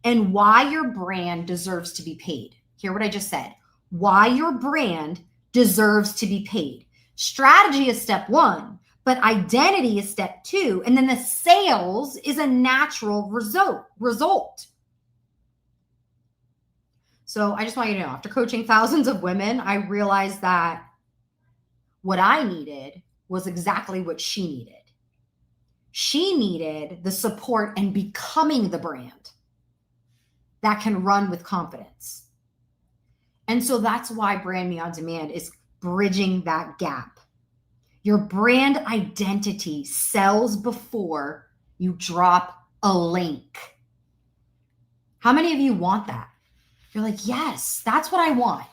and why your brand deserves to be paid. Hear what I just said. Why your brand deserves to be paid. Strategy is step one, but identity is step two. And then the sales is a natural result. So I just want you to know, after coaching thousands of women, I realized that what I needed was exactly what she needed. She needed the support and becoming the brand that can run with confidence. And so that's why Brand Me on Demand is bridging that gap. Your brand identity sells before you drop a link. How many of you want that? You're like, yes, that's what I want.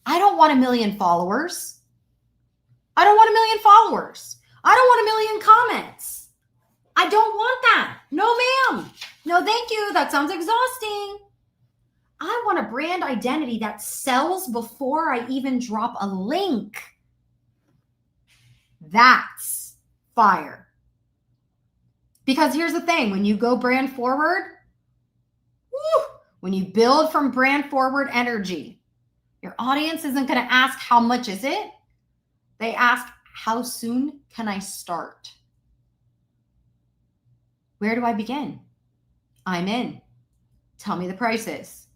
I don't want 1 million followers. I don't want 1 million followers. I don't want 1 million comments. I don't want that. No, ma'am. No, thank you. That sounds exhausting. I want a brand identity that sells before I even drop a link. That's fire. Because here's the thing, when you go brand forward, when you build from brand forward energy, your audience isn't going to ask how much is it? They ask, how soon can I start? Where do I begin? I'm in. Tell me the prices.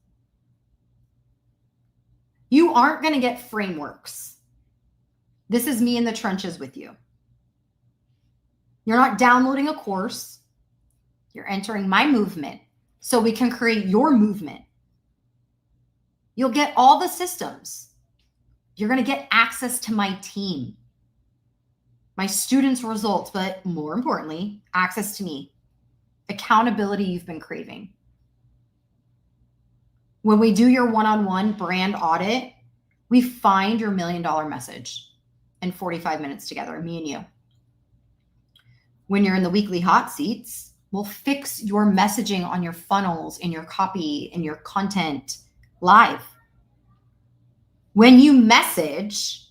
You aren't going to get frameworks. This is me in the trenches with you. You're not downloading a course. You're entering my movement so we can create your movement. You'll get all the systems. You're going to get access to my team, my students' results, but more importantly, access to me, accountability you've been craving. When we do your one-on-one brand audit, we find your $1 million message in 45 minutes together, me and you. When you're in the weekly hot seats, we'll fix your messaging on your funnels, in your copy, in your content live. When you message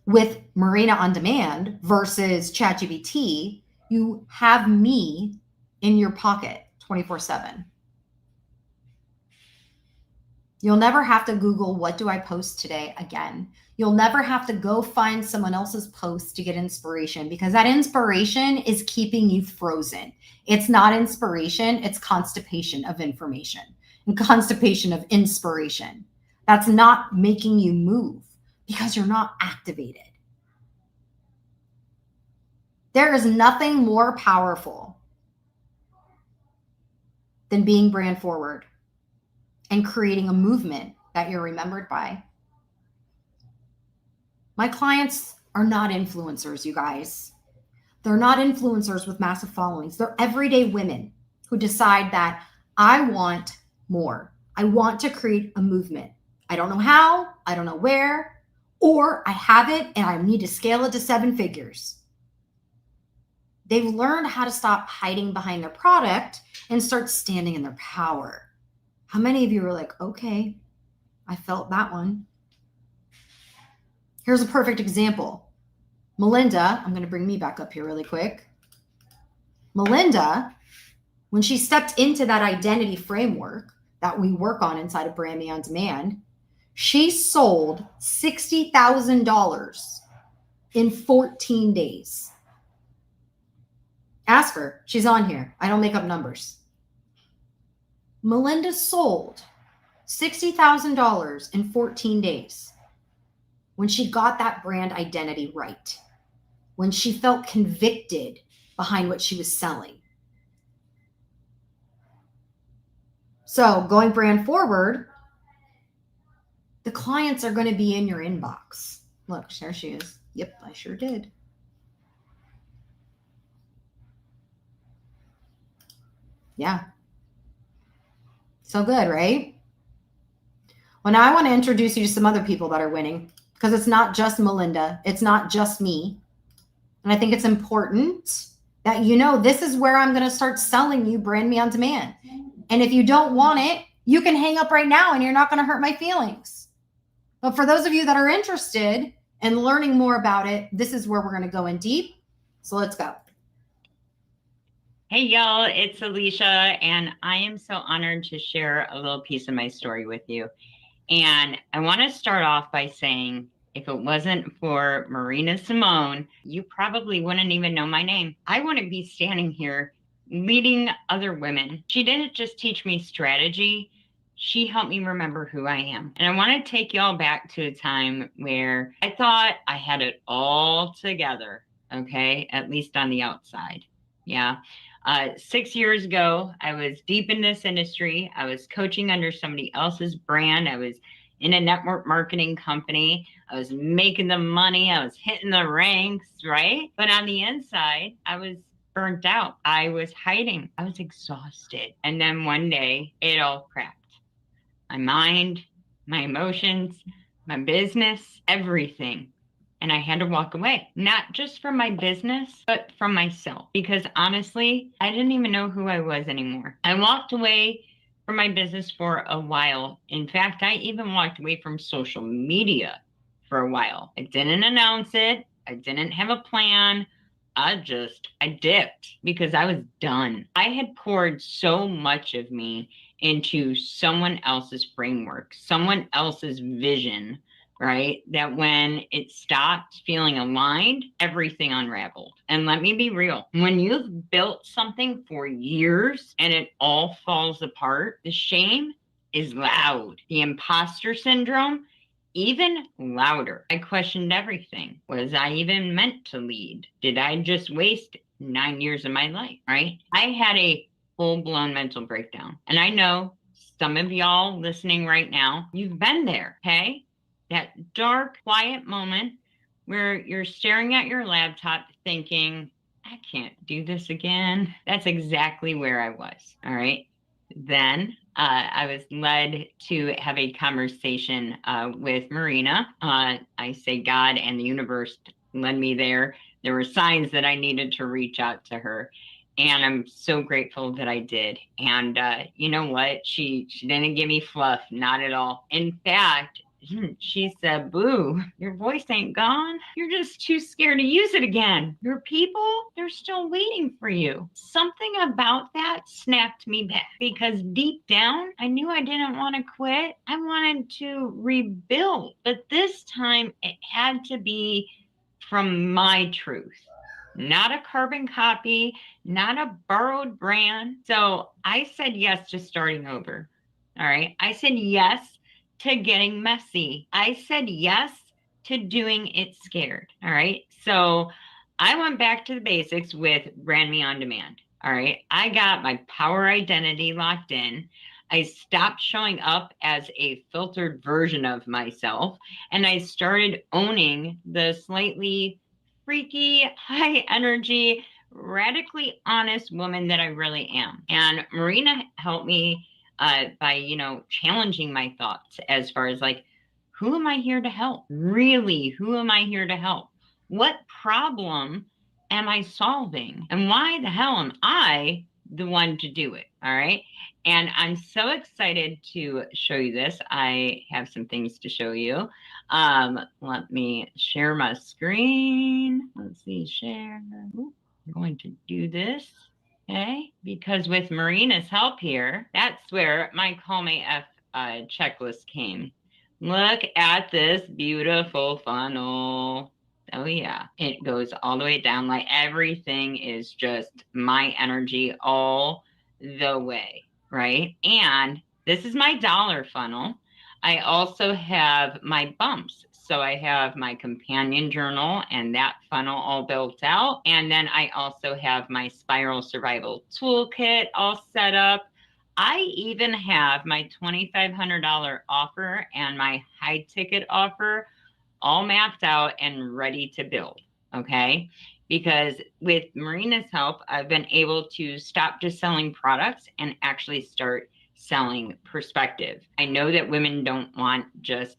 with Marina on Demand versus ChatGPT, you have me in your pocket 24/7. You'll never have to Google, what do I post today again? You'll never have to go find someone else's post to get inspiration, because that inspiration is keeping you frozen. It's not inspiration, it's constipation of information and constipation of inspiration. That's not making you move because you're not activated. There is nothing more powerful than being brand forward and creating a movement that you're remembered by. My clients are not influencers, you guys. They're not influencers with massive followings. They're everyday women who decide that I want more. I want to create a movement. I don't know how, I don't know where, or I have it and I need to scale it to 7 figures. They've learned how to stop hiding behind their product and start standing in their power. How many of you are like, okay, I felt that one. Here's a perfect example. Melinda, I'm going to bring me back up here really quick. Melinda, when she stepped into that identity framework that we work on inside of Brand Me on Demand, she sold $60,000 in 14 days. Ask her. She's on here. I don't make up numbers. Melinda sold $60,000 in 14 days when she got that brand identity right, when she felt convicted behind what she was selling. So going brand forward, the clients are going to be in your inbox. Look, there she is. Yep, I sure did. Yeah. So good, right? Well, now I want to introduce you to some other people that are winning, because it's not just Melinda. It's not just me. And I think it's important that you know this is where I'm going to start selling you Brand Me on Demand. And if you don't want it, you can hang up right now and you're not going to hurt my feelings. But for those of you that are interested in learning more about it, this is where we're going to go in deep. So let's go. Hey, y'all, it's Alicia, and I am so honored to share a little piece of my story with you. And I want to start off by saying, if it wasn't for Marina Simone, you probably wouldn't even know my name. I wouldn't be standing here leading other women. She didn't just teach me strategy. she helped me remember who I am. And I want to take y'all back to a time where I thought I had it all together, okay, at least on the outside. Yeah. 6 years ago, I was deep in this industry. I was coaching under somebody else's brand. I was in a network marketing company. I was making the money. I was hitting the ranks, right? But on the inside, I was burnt out. I was hiding. I was exhausted. And then one day, it all cracked. My mind, my emotions, my business, everything. And I had to walk away, not just from my business, but from myself. Because honestly, I didn't even know who I was anymore. I walked away from my business for a while. In fact, I even walked away from social media for a while. I didn't announce it. I didn't have a plan. I dipped because I was done. I had poured so much of me into someone else's framework, someone else's vision, right? That when it stopped feeling aligned, everything unraveled. And let me be real, when you've built something for years and it all falls apart, the shame is loud. The imposter syndrome, even louder. I questioned everything. Was I even meant to lead? Did I just waste 9 years of my life, right? I had a full-blown mental breakdown. And I know some of y'all listening right now, you've been there, okay? That dark, quiet moment where you're staring at your laptop thinking, I can't do this again. That's exactly where I was, all right? Then I was led to have a conversation with Marina. I say God and the universe led me there. There were signs that I needed to reach out to her. And I'm so grateful that I did. And you know what? She didn't give me fluff, not at all. In fact, she said, Boo, your voice ain't gone. You're just too scared to use it again. Your people, they're still waiting for you. Something about that snapped me back because deep down, I knew I didn't want to quit. I wanted to rebuild. But this time, it had to be from my truth. Not a carbon copy, not a borrowed brand. So I said yes to starting over. All right. I said yes to getting messy. I said yes to doing it scared. All right. So I went back to the basics with Brand Me On Demand. All right. I got my power identity locked in. I stopped showing up as a filtered version of myself, and I started owning the slightly freaky, high energy, radically honest woman that I really am. And Marina helped me by challenging my thoughts as far as like, who am I here to help? Really, who am I here to help? What problem am I solving? And why the hell am I the one to do it? All right. And I'm so excited to show you this. I have some things to show you. Let me share my screen. Let's see, share. Ooh, I'm going to do this. Okay, because with Marina's help here, that's where my Call Me F checklist came. Look at this beautiful funnel. Oh yeah, it goes all the way down. Like everything is just my energy all the way, right? And this is my dollar funnel. I also have my bumps. So I have my companion journal and that funnel all built out. And then I also have my spiral survival toolkit all set up. I even have my $2,500 offer and my high ticket offer all mapped out and ready to build. Okay. Because with Marina's help, I've been able to stop just selling products and actually start selling perspective. I know that women don't want just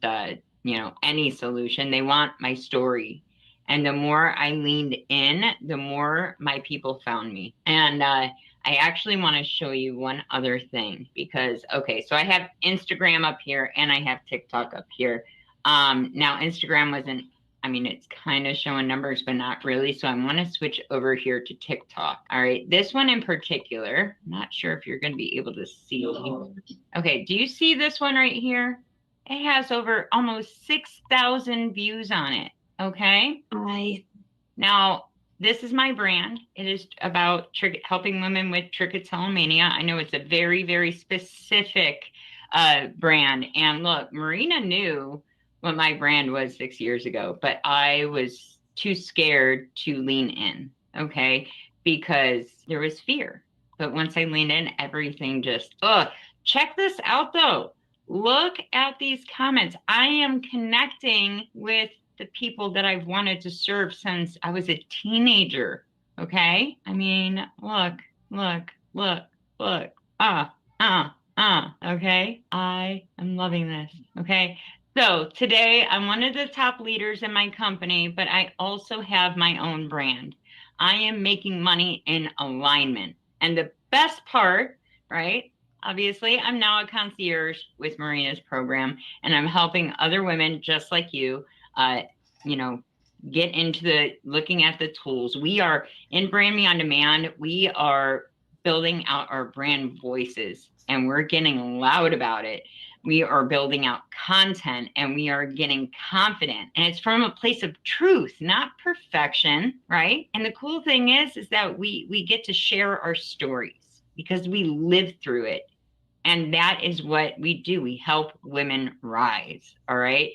any solution. They want my story. And the more I leaned in, the more my people found me. And I actually want to show you one other thing because, okay, so I have Instagram up here and I have TikTok up here. Now Instagram wasn't, it's kind of showing numbers, but not really. So I want to switch over here to TikTok. All right. This one in particular, I'm not sure if you're going to be able to see. Okay. Do you see this one right here? It has over almost 6,000 views on it. Okay. Now, this is my brand. It is about helping women with trichotillomania. I know it's a very, very specific brand. And look, Marina knew what my brand was 6 years ago, but I was too scared to lean in, okay? Because there was fear. But once I leaned in, everything just, check this out though. Look at these comments. I am connecting with the people that I've wanted to serve since I was a teenager. Okay. I mean, look. Okay. I am loving this. Okay. So today I'm one of the top leaders in my company, but I also have my own brand. I am making money in alignment. And the best part, right? Obviously, I'm now a concierge with Marina's program, and I'm helping other women just like you, you know, get into the looking at the tools. We are in Brand Me on Demand. We are building out our brand voices, and we're getting loud about it. We are building out content, and we are getting confident, and it's from a place of truth, not perfection, right? And the cool thing is that we get to share our stories because we live through it. And that is what we do. We help women rise. All right.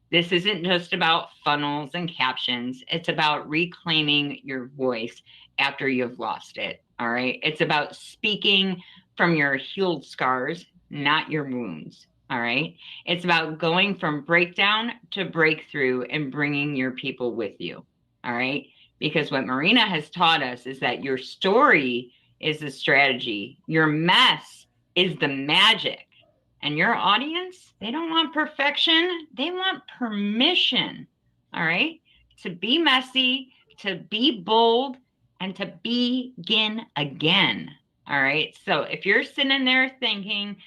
This isn't just about funnels and captions. It's about reclaiming your voice after you've lost it. All right. It's about speaking from your healed scars, not your wounds. All right. It's about going from breakdown to breakthrough and bringing your people with you. All right. Because what Marina has taught us is that your story is the strategy, your mess is the magic. And your audience, they don't want perfection. They want permission, all right? To be messy, to be bold, and to begin again, all right? So if you're sitting there thinking,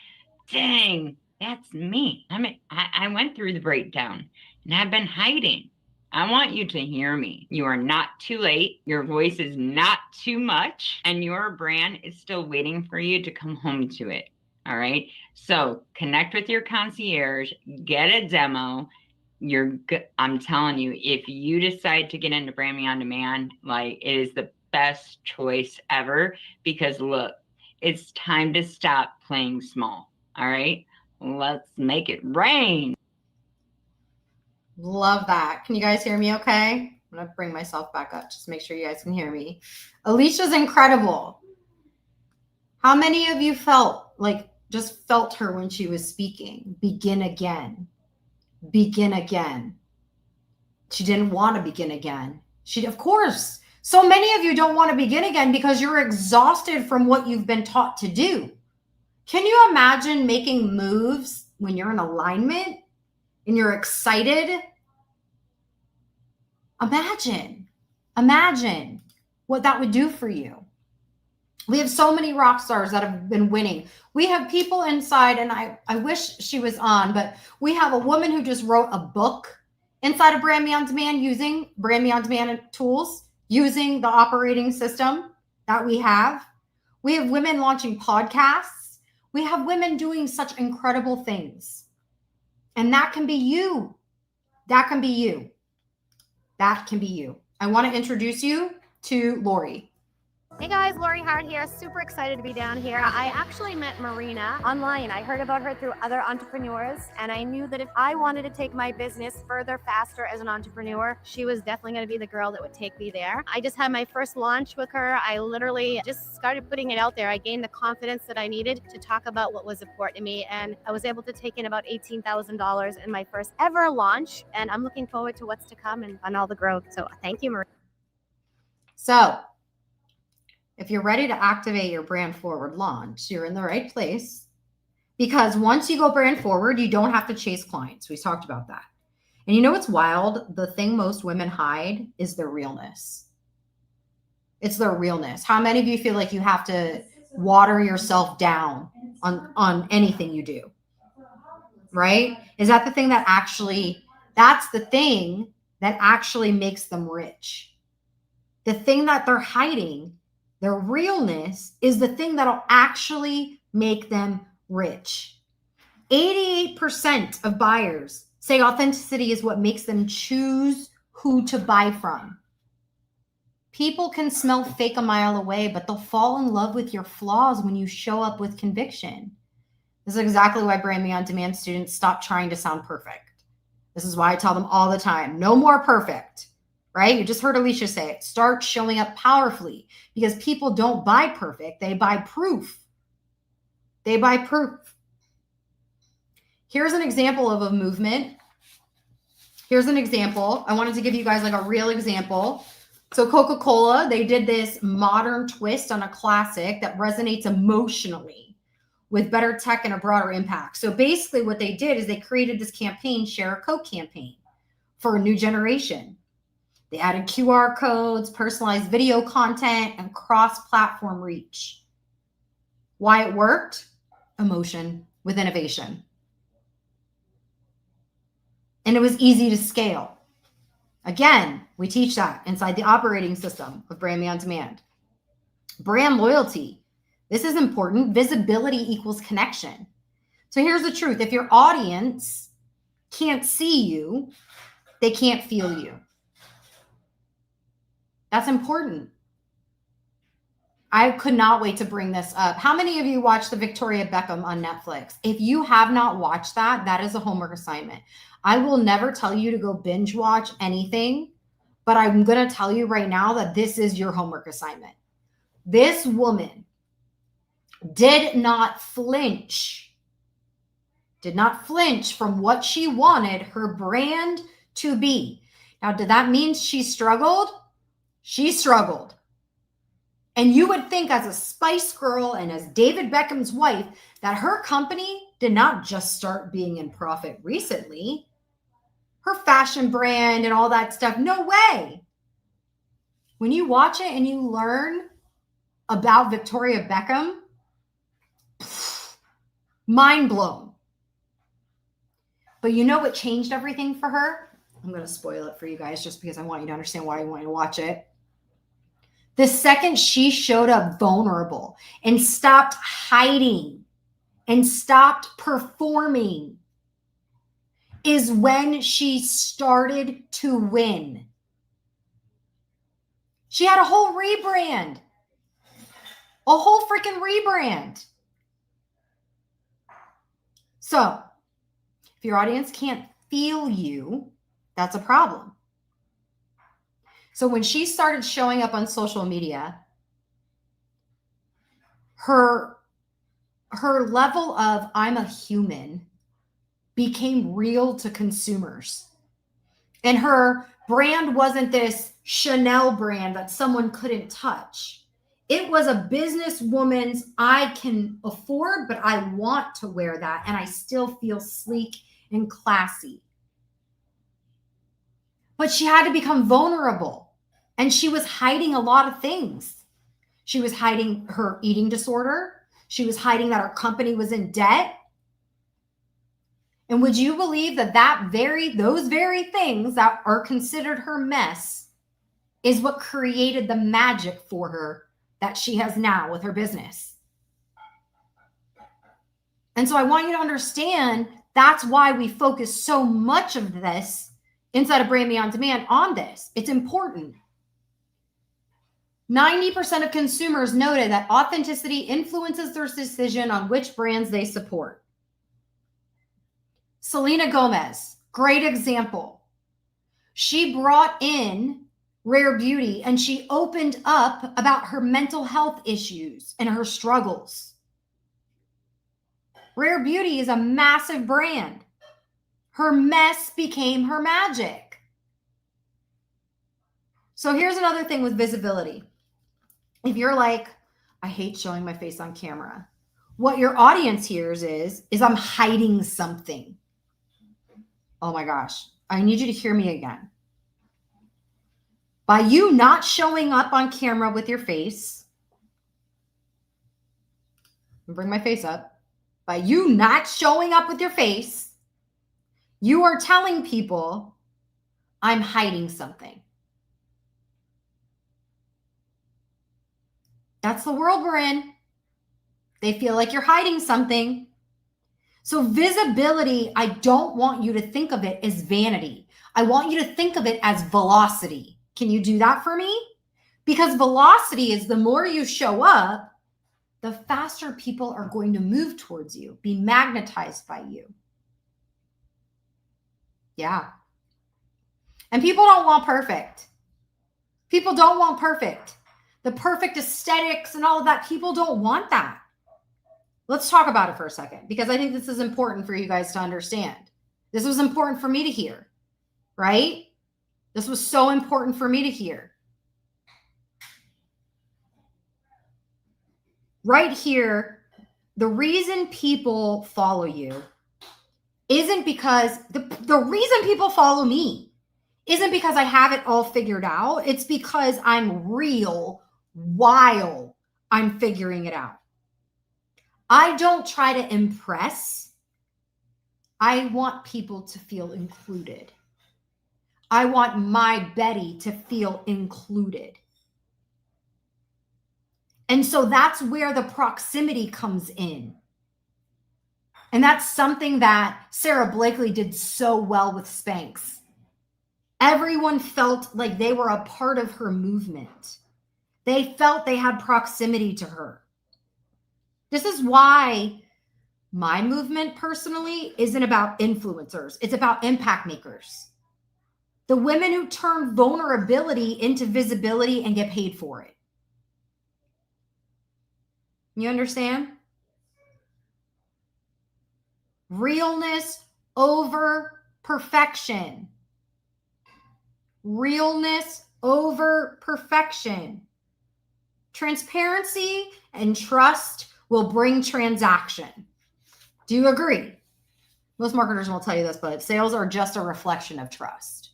dang, that's me. I went through the breakdown and I've been hiding. I want you to hear me. You are not too late. Your voice is not too much, and your brand is still waiting for you to come home to it. All right. So connect with your concierge, get a demo. I'm telling you, if you decide to get into Brand Me on Demand, like it is the best choice ever, because look, it's time to stop playing small. All right. Let's make it rain. Love that. Can you guys hear me okay? I'm going to bring myself back up just to make sure you guys can hear me. Alicia's incredible. How many of you felt her when she was speaking? Begin again. Begin again. She didn't want to begin again. Of course. So many of you don't want to begin again because you're exhausted from what you've been taught to do. Can you imagine making moves when you're in alignment and you're excited? Imagine what that would do for you. We have so many rock stars that have been winning. We have people inside, and I wish she was on, but we have a woman who just wrote a book inside of Brand Me on Demand using Brand Me on Demand tools, using the operating system that we have. We have women launching podcasts. We have women doing such incredible things. And that can be you. That can be you. That can be you. I want to introduce you to Lori. Hey guys, Lori Hart here. Super excited to be down here. I actually met Marina online. I heard about her through other entrepreneurs, and I knew that if I wanted to take my business further, faster as an entrepreneur, she was definitely going to be the girl that would take me there. I just had my first launch with her. I literally just started putting it out there. I gained the confidence that I needed to talk about what was important to me, and I was able to take in about $18,000 in my first ever launch, and I'm looking forward to what's to come and on all the growth. So thank you, Marina. So if you're ready to activate your brand forward launch, you're in the right place, because once you go brand forward, you don't have to chase clients. We talked about that. And you know what's wild? The thing most women hide is their realness. It's their realness. How many of you feel like you have to water yourself down on anything you do? Right? Is that the thing that that's the thing that actually makes them rich? The thing that they're hiding, their realness, is the thing that'll actually make them rich. 88% of buyers say authenticity is what makes them choose who to buy from. People can smell fake a mile away, but they'll fall in love with your flaws when you show up with conviction. This is exactly why Brand Me On Demand students stop trying to sound perfect. This is why I tell them all the time, no more perfect, right? You just heard Alicia say it. Start showing up powerfully, because people don't buy perfect. They buy proof. They buy proof. Here's an example of a movement. Here's an example. I wanted to give you guys like a real example. So Coca-Cola, they did this modern twist on a classic that resonates emotionally with better tech and a broader impact. So basically what they did is they created this campaign, Share a Coke campaign, for a new generation. They added QR codes, personalized video content, and cross-platform reach. Why it worked? Emotion with innovation. And it was easy to scale. Again, we teach that inside the operating system of Brand Me On Demand. Brand loyalty. This is important. Visibility equals connection. So here's the truth. If your audience can't see you, they can't feel you. That's important. I could not wait to bring this up. How many of you watched the Victoria Beckham on Netflix? If you have not watched that, that is a homework assignment. I will never tell you to go binge watch anything, but I'm going to tell you right now that this is your homework assignment. This woman did not flinch from what she wanted her brand to be. Now, did that mean she struggled? She struggled. And you would think, as a Spice Girl and as David Beckham's wife, that her company did not just start being in profit recently. Her fashion brand and all that stuff, no way. When you watch it and you learn about Victoria Beckham, mind blown. But you know what changed everything for her? I'm going to spoil it for you guys just because I want you to understand why I want you to watch it. The second she showed up vulnerable and stopped hiding and stopped performing is when she started to win. She had a whole rebrand. A whole freaking rebrand. So, if your audience can't feel you, that's a problem. So when she started showing up on social media, her level of I'm a human became real to consumers. And her brand wasn't this Chanel brand that someone couldn't touch. It was a businesswoman's, I can afford, but I want to wear that, and I still feel sleek and classy. But she had to become vulnerable. And she was hiding a lot of things. She was hiding her eating disorder. She was hiding that her company was in debt. And would you believe that those very things that are considered her mess is what created the magic for her that she has now with her business? And so I want you to understand that's why we focus so much of this inside of Brand Me On Demand on this. It's important. 90% of consumers noted that authenticity influences their decision on which brands they support. Selena Gomez, great example. She brought in Rare Beauty and she opened up about her mental health issues and her struggles. Rare Beauty is a massive brand. Her mess became her magic. So here's another thing with visibility. If you're like, I hate showing my face on camera, what your audience hears is I'm hiding something. Oh my gosh, I need you to hear me again. By you not showing up on camera with your face, bring my face up. By you not showing up with your face, you are telling people I'm hiding something. That's the world we're in. They feel like you're hiding something. So visibility, I don't want you to think of it as vanity. I want you to think of it as velocity. Can you do that for me? Because velocity is the more you show up, the faster people are going to move towards you, be magnetized by you. Yeah. And people don't want perfect. People don't want perfect. The perfect aesthetics and all of that. People don't want that. Let's talk about it for a second, because I think this is important for you guys to understand. This was important for me to hear, right? This was so important for me to hear. Right here, the reason people follow you isn't because the reason people follow me isn't because I have it all figured out. It's because I'm real while I'm figuring it out. I don't try to impress. I want people to feel included. I want my Betty to feel included. And so that's where the proximity comes in. And that's something that Sarah Blakely did so well with Spanx. Everyone felt like they were a part of her movement. They felt they had proximity to her. This is why my movement personally isn't about influencers. It's about impact makers. The women who turn vulnerability into visibility and get paid for it. You understand? Realness over perfection. Realness over perfection. Transparency and trust will bring transaction. Do you agree? Most marketers will tell you this, but sales are just a reflection of trust.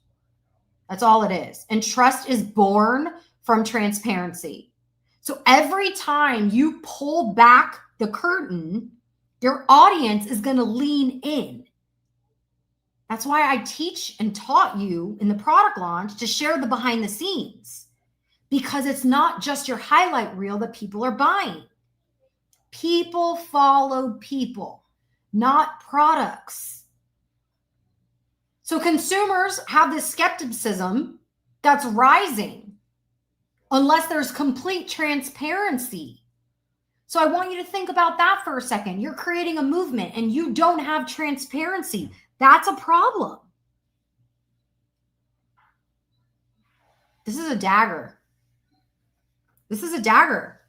That's all it is. And trust is born from transparency. So every time you pull back the curtain, your audience is going to lean in. That's why I teach and taught you in the product launch to share the behind the scenes, because it's not just your highlight reel that people are buying. People follow people, not products. So consumers have this skepticism that's rising unless there's complete transparency. So I want you to think about that for a second. You're creating a movement and you don't have transparency. That's a problem. This is a dagger. This is a dagger.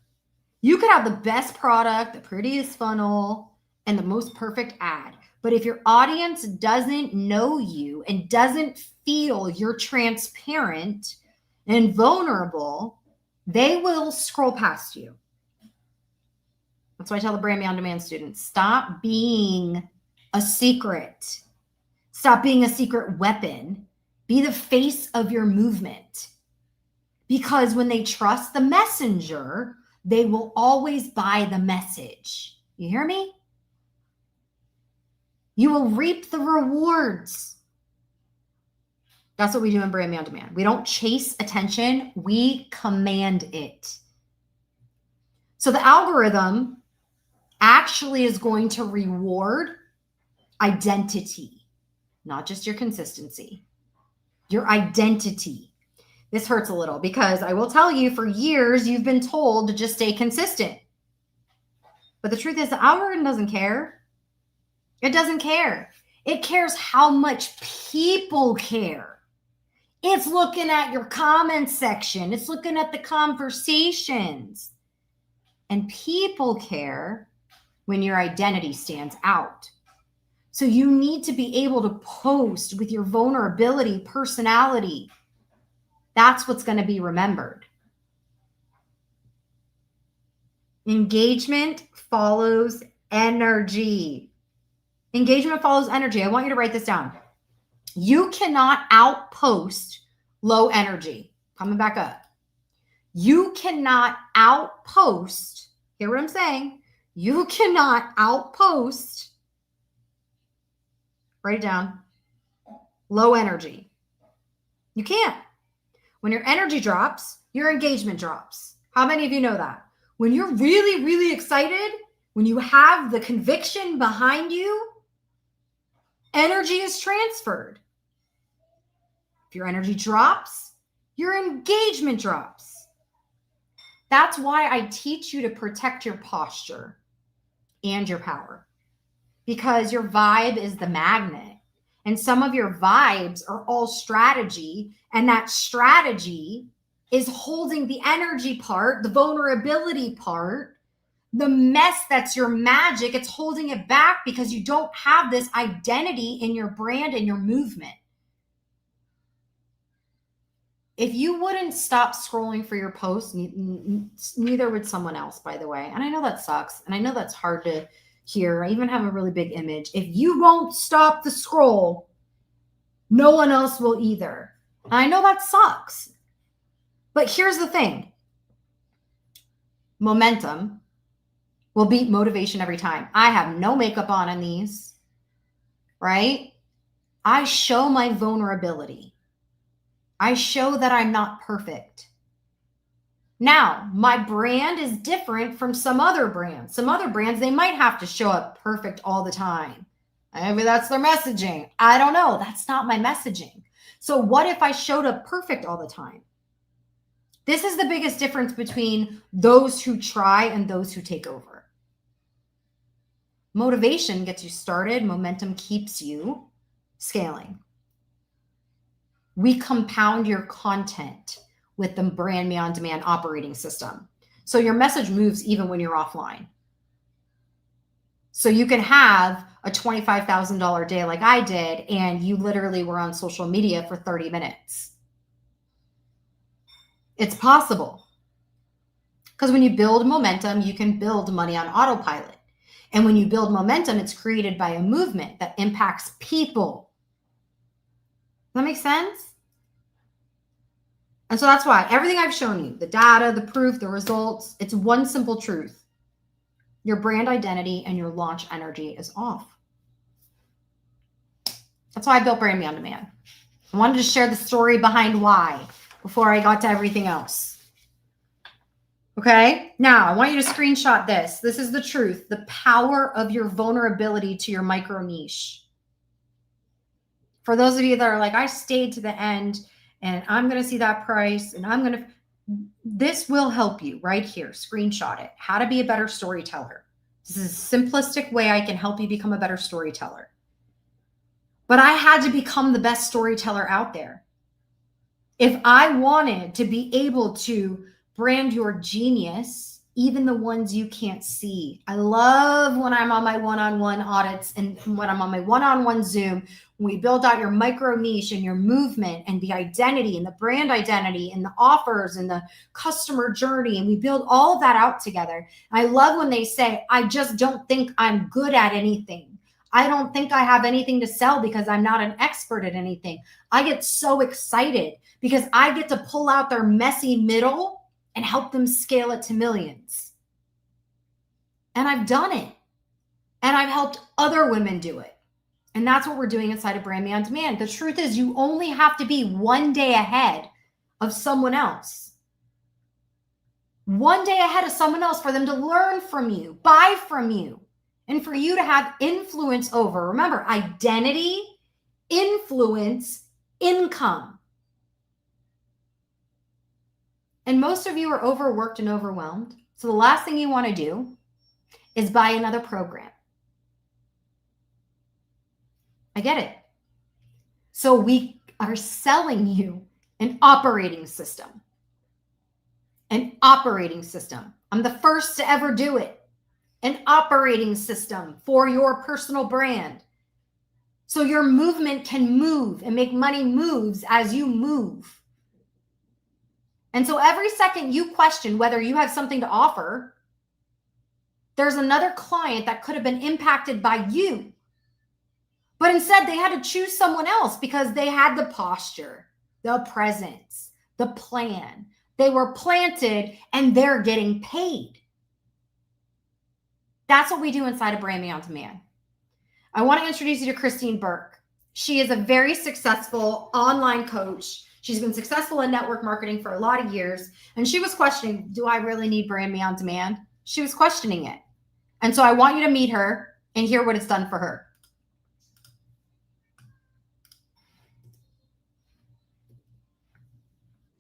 You could have the best product, the prettiest funnel, and the most perfect ad. But if your audience doesn't know you and doesn't feel you're transparent and vulnerable, they will scroll past you. That's why I tell the Brand Me On Demand students, stop being a secret. Stop being a secret weapon. Be the face of your movement. Because when they trust the messenger, they will always buy the message. You hear me? You will reap the rewards. That's what we do in Brand Me On Demand. We don't chase attention. We command it. So the algorithm actually is going to reward identity, not just your consistency, your identity. This hurts a little because I will tell you, for years, you've been told to just stay consistent. But the truth is, the algorithm doesn't care. It doesn't care. It cares how much people care. It's looking at your comment section. It's looking at the conversations. And people care when your identity stands out. So you need to be able to post with your vulnerability, personality. That's what's going to be remembered. Engagement follows energy. Engagement follows energy. I want you to write this down. You cannot outpost low energy. Coming back up. You cannot outpost, hear what I'm saying? You cannot outpost, write it down, low energy. You can't. When your energy drops, your engagement drops. How many of you know that? When you're really, really excited, when you have the conviction behind you, energy is transferred. If your energy drops, your engagement drops. That's why I teach you to protect your posture and your power, because your vibe is the magnet. And some of your vibes are all strategy, and that strategy is holding the energy part, the vulnerability part, the mess that's your magic. It's holding it back because you don't have this identity in your brand and your movement. If you wouldn't stop scrolling for your posts, neither would someone else, by the way. And I know that sucks. And I know that's hard to hear. I even have a really big image. If you won't stop the scroll, no one else will either. And I know that sucks. But here's the thing. Momentum will beat motivation every time. I have no makeup on in these, right? I show my vulnerability. I show that I'm not perfect. Now, my brand is different from some other brands. Some other brands, they might have to show up perfect all the time. Maybe that's their messaging. I don't know. That's not my messaging. So what if I showed up perfect all the time? This is the biggest difference between those who try and those who take over. Motivation gets you started. Momentum keeps you scaling. We compound your content with the Brand Me On Demand operating system. So your message moves even when you're offline. So you can have a $25,000 day like I did, and you literally were on social media for 30 minutes. It's possible. Because when you build momentum, you can build money on autopilot. And when you build momentum, it's created by a movement that impacts people. Does that make sense? And so that's why everything I've shown you, the data, the proof, the results, it's one simple truth. Your brand identity and your launch energy is off. That's why I built Brand Me On Demand. I wanted to share the story behind why before I got to everything else. Okay, now I want you to screenshot this. This is the truth, the power of your vulnerability to your micro niche. For those of you that are like, I stayed to the end and I'm going to see that price and this will help you right here. Screenshot it. How to be a better storyteller. This is a simplistic way I can help you become a better storyteller. But I had to become the best storyteller out there. If I wanted to be able to brand your genius, even the ones you can't see. I love when I'm on my one-on-one audits and when I'm on my one-on-one Zoom, when we build out your micro niche and your movement and the identity and the brand identity and the offers and the customer journey, and we build all of that out together. I love when they say, I just don't think I'm good at anything. I don't think I have anything to sell because I'm not an expert at anything. I get so excited because I get to pull out their messy middle and help them scale it to millions. And I've done it. And I've helped other women do it. And that's what we're doing inside of Brand Me On Demand. The truth is, you only have to be one day ahead of someone else. One day ahead of someone else for them to learn from you, buy from you, and for you to have influence over. Remember, identity, influence, income. And most of you are overworked and overwhelmed. So the last thing you want to do is buy another program. I get it. So we are selling you an operating system. An operating system. I'm the first to ever do it. An operating system for your personal brand. So your movement can move and make money moves as you move. And so every second you question whether you have something to offer, there's another client that could have been impacted by you. But instead they had to choose someone else because they had the posture, the presence, the plan. They were planted and they're getting paid. That's what we do inside of Brand Me On Demand. I want to introduce you to Christine Burke. She is a very successful online coach. She's been successful in network marketing for a lot of years. And she was questioning, do I really need Brand Me On Demand? She was questioning it. And so I want you to meet her and hear what it's done for her.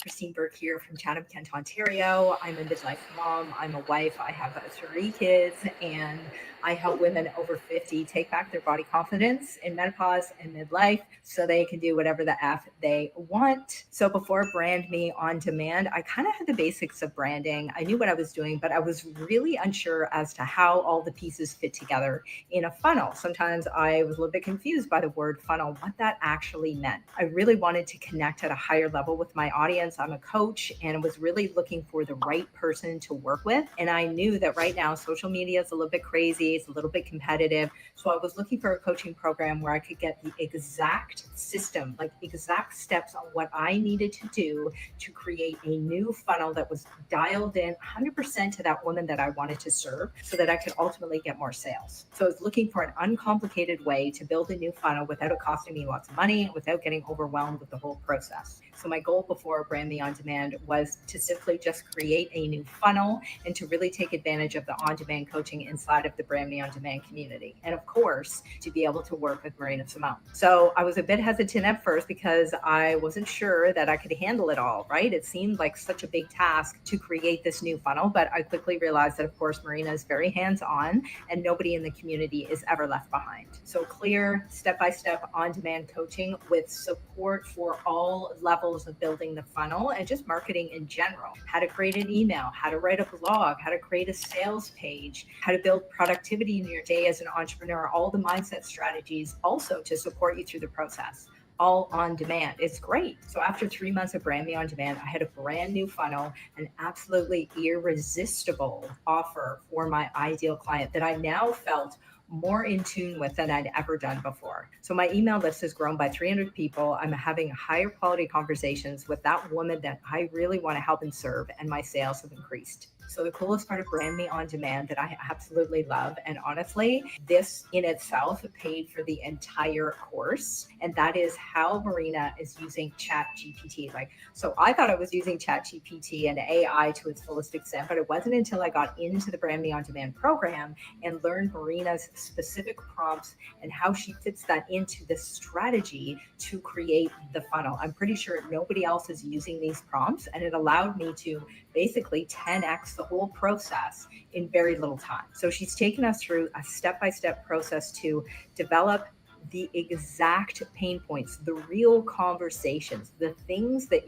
Christine Burke here from Chatham, Kent, Ontario. I'm a midlife mom. I'm a wife. I have 3 kids, and I help women over 50 take back their body confidence in menopause and midlife so they can do whatever the F they want. So before Brand Me On Demand, I kind of had the basics of branding. I knew what I was doing, but I was really unsure as to how all the pieces fit together in a funnel. Sometimes I was a little bit confused by the word funnel, what that actually meant. I really wanted to connect at a higher level with my audience. I'm a coach and was really looking for the right person to work with. And I knew that right now social media is a little bit crazy. It's a little bit competitive. So I was looking for a coaching program where I could get the exact system, like exact steps on what I needed to do to create a new funnel that was dialed in 100% to that woman that I wanted to serve so that I could ultimately get more sales. So I was looking for an uncomplicated way to build a new funnel without it costing me lots of money, without getting overwhelmed with the whole process. So my goal before Brand Me On Demand was to simply just create a new funnel and to really take advantage of the on-demand coaching inside of the Brand Me On Demand community. And of course, to be able to work with Marina Simone. So I was a bit hesitant at first because I wasn't sure that I could handle it all, right? It seemed like such a big task to create this new funnel, but I quickly realized that of course Marina is very hands-on and nobody in the community is ever left behind. So clear, step-by-step on-demand coaching with support for all levels of building the funnel and just marketing in general. How to create an email, how to write a blog, how to create a sales page, how to build productivity in your day as an entrepreneur, all the mindset strategies also to support you through the process. All on demand. It's great. So after 3 months of Brand Me On Demand, I had a brand new funnel, an absolutely irresistible offer for my ideal client that I now felt more in tune with than I'd ever done before. So my email list has grown by 300 people. I'm having higher quality conversations with that woman that I really want to help and serve, and my sales have increased. So the coolest part of Brand Me On Demand that I absolutely love, and honestly, this in itself paid for the entire course, and that is how Marina is using Chat GPT. So I thought I was using Chat GPT and AI to its fullest extent, but it wasn't until I got into the Brand Me On Demand program and learned Marina's specific prompts and how she fits that into the strategy to create the funnel. I'm pretty sure nobody else is using these prompts, and it allowed me to basically 10x the whole process in very little time. So she's taken us through a step-by-step process to develop the exact pain points, the real conversations, the things that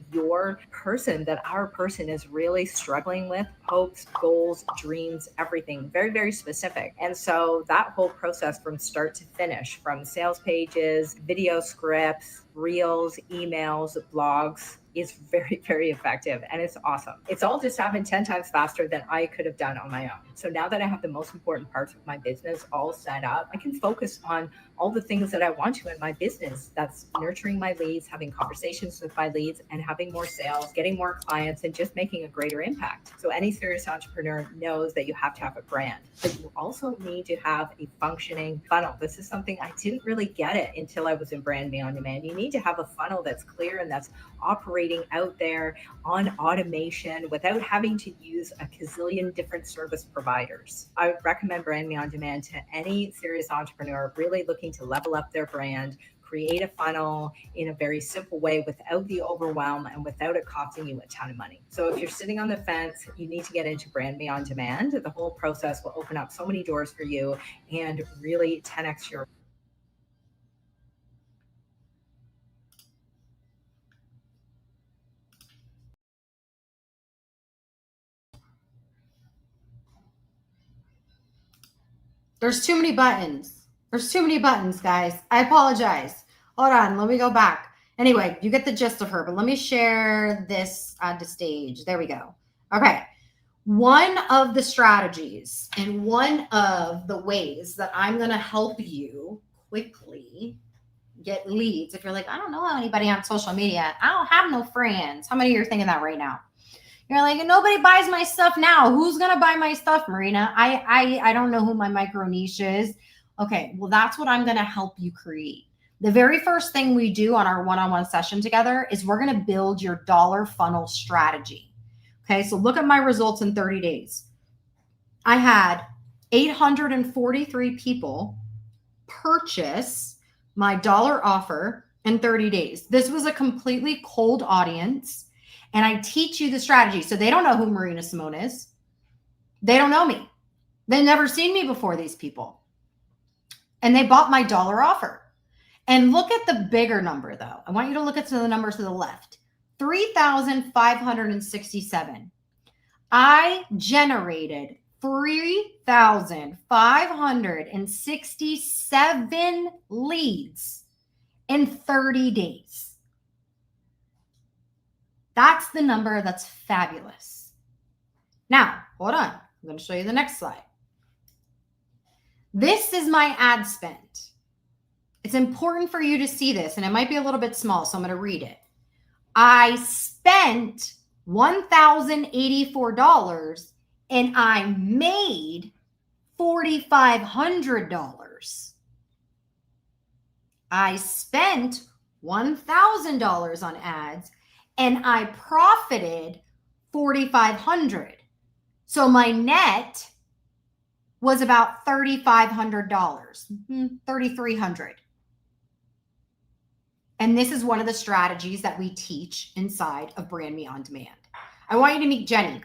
our person is really struggling with, hopes, goals, dreams, everything, very, very specific. And so that whole process from start to finish, from sales pages, video scripts, reels, emails, blogs, is very, very effective, and it's awesome. It's all just happened 10 times faster than I could have done on my own. So now that I have the most important parts of my business all set up, I can focus on all the things that I want to in my business. That's nurturing my leads, having conversations with my leads, and having more sales, getting more clients, and just making a greater impact. So any serious entrepreneur knows that you have to have a brand, but you also need to have a functioning funnel. This is something I didn't really get it until I was in Brand Me On Demand. You need to have a funnel that's clear and that's operating out there on automation without having to use a gazillion different service providers. I would recommend Brand Me On Demand to any serious entrepreneur really looking to level up their brand, create a funnel in a very simple way without the overwhelm and without it costing you a ton of money. So if you're sitting on the fence, you need to get into Brand Me On Demand. The whole process will open up so many doors for you and really 10x your There's too many buttons. There's too many buttons, guys. I apologize. Hold on. Let me go back. Anyway, you get the gist of her, but let me share this to stage. There we go. Okay. One of the strategies and one of the ways that I'm going to help you quickly get leads. If you're like, I don't know anybody on social media. I don't have no friends. How many of you are thinking that right now? You're like, nobody buys my stuff now. Who's going to buy my stuff, Marina? I don't know who my micro niche is. Okay, well, that's what I'm going to help you create. The very first thing we do on our one-on-one session together is we're going to build your dollar funnel strategy. Okay, so look at my results in 30 days. I had 843 people purchase my dollar offer in 30 days. This was a completely cold audience. and I teach you the strategy. So they don't know who Marina Simone is. They don't know me. They've never seen me before, these people. And they bought my dollar offer. And look at the bigger number, though. I want you to look at the numbers to the left. 3,567. I generated 3,567 leads in 30 days. That's the number that's fabulous. Now, hold on. I'm going to show you the next slide. This is my ad spend. It's important for you to see this, and it might be a little bit small, so I'm going to read it. I spent $1,084 and I made $4,500. I spent $1,000 on ads and I profited $4,500. So my net was about $3,500, $3,300. And this is one of the strategies that we teach inside of Brand Me On Demand. I want you to meet Jenny.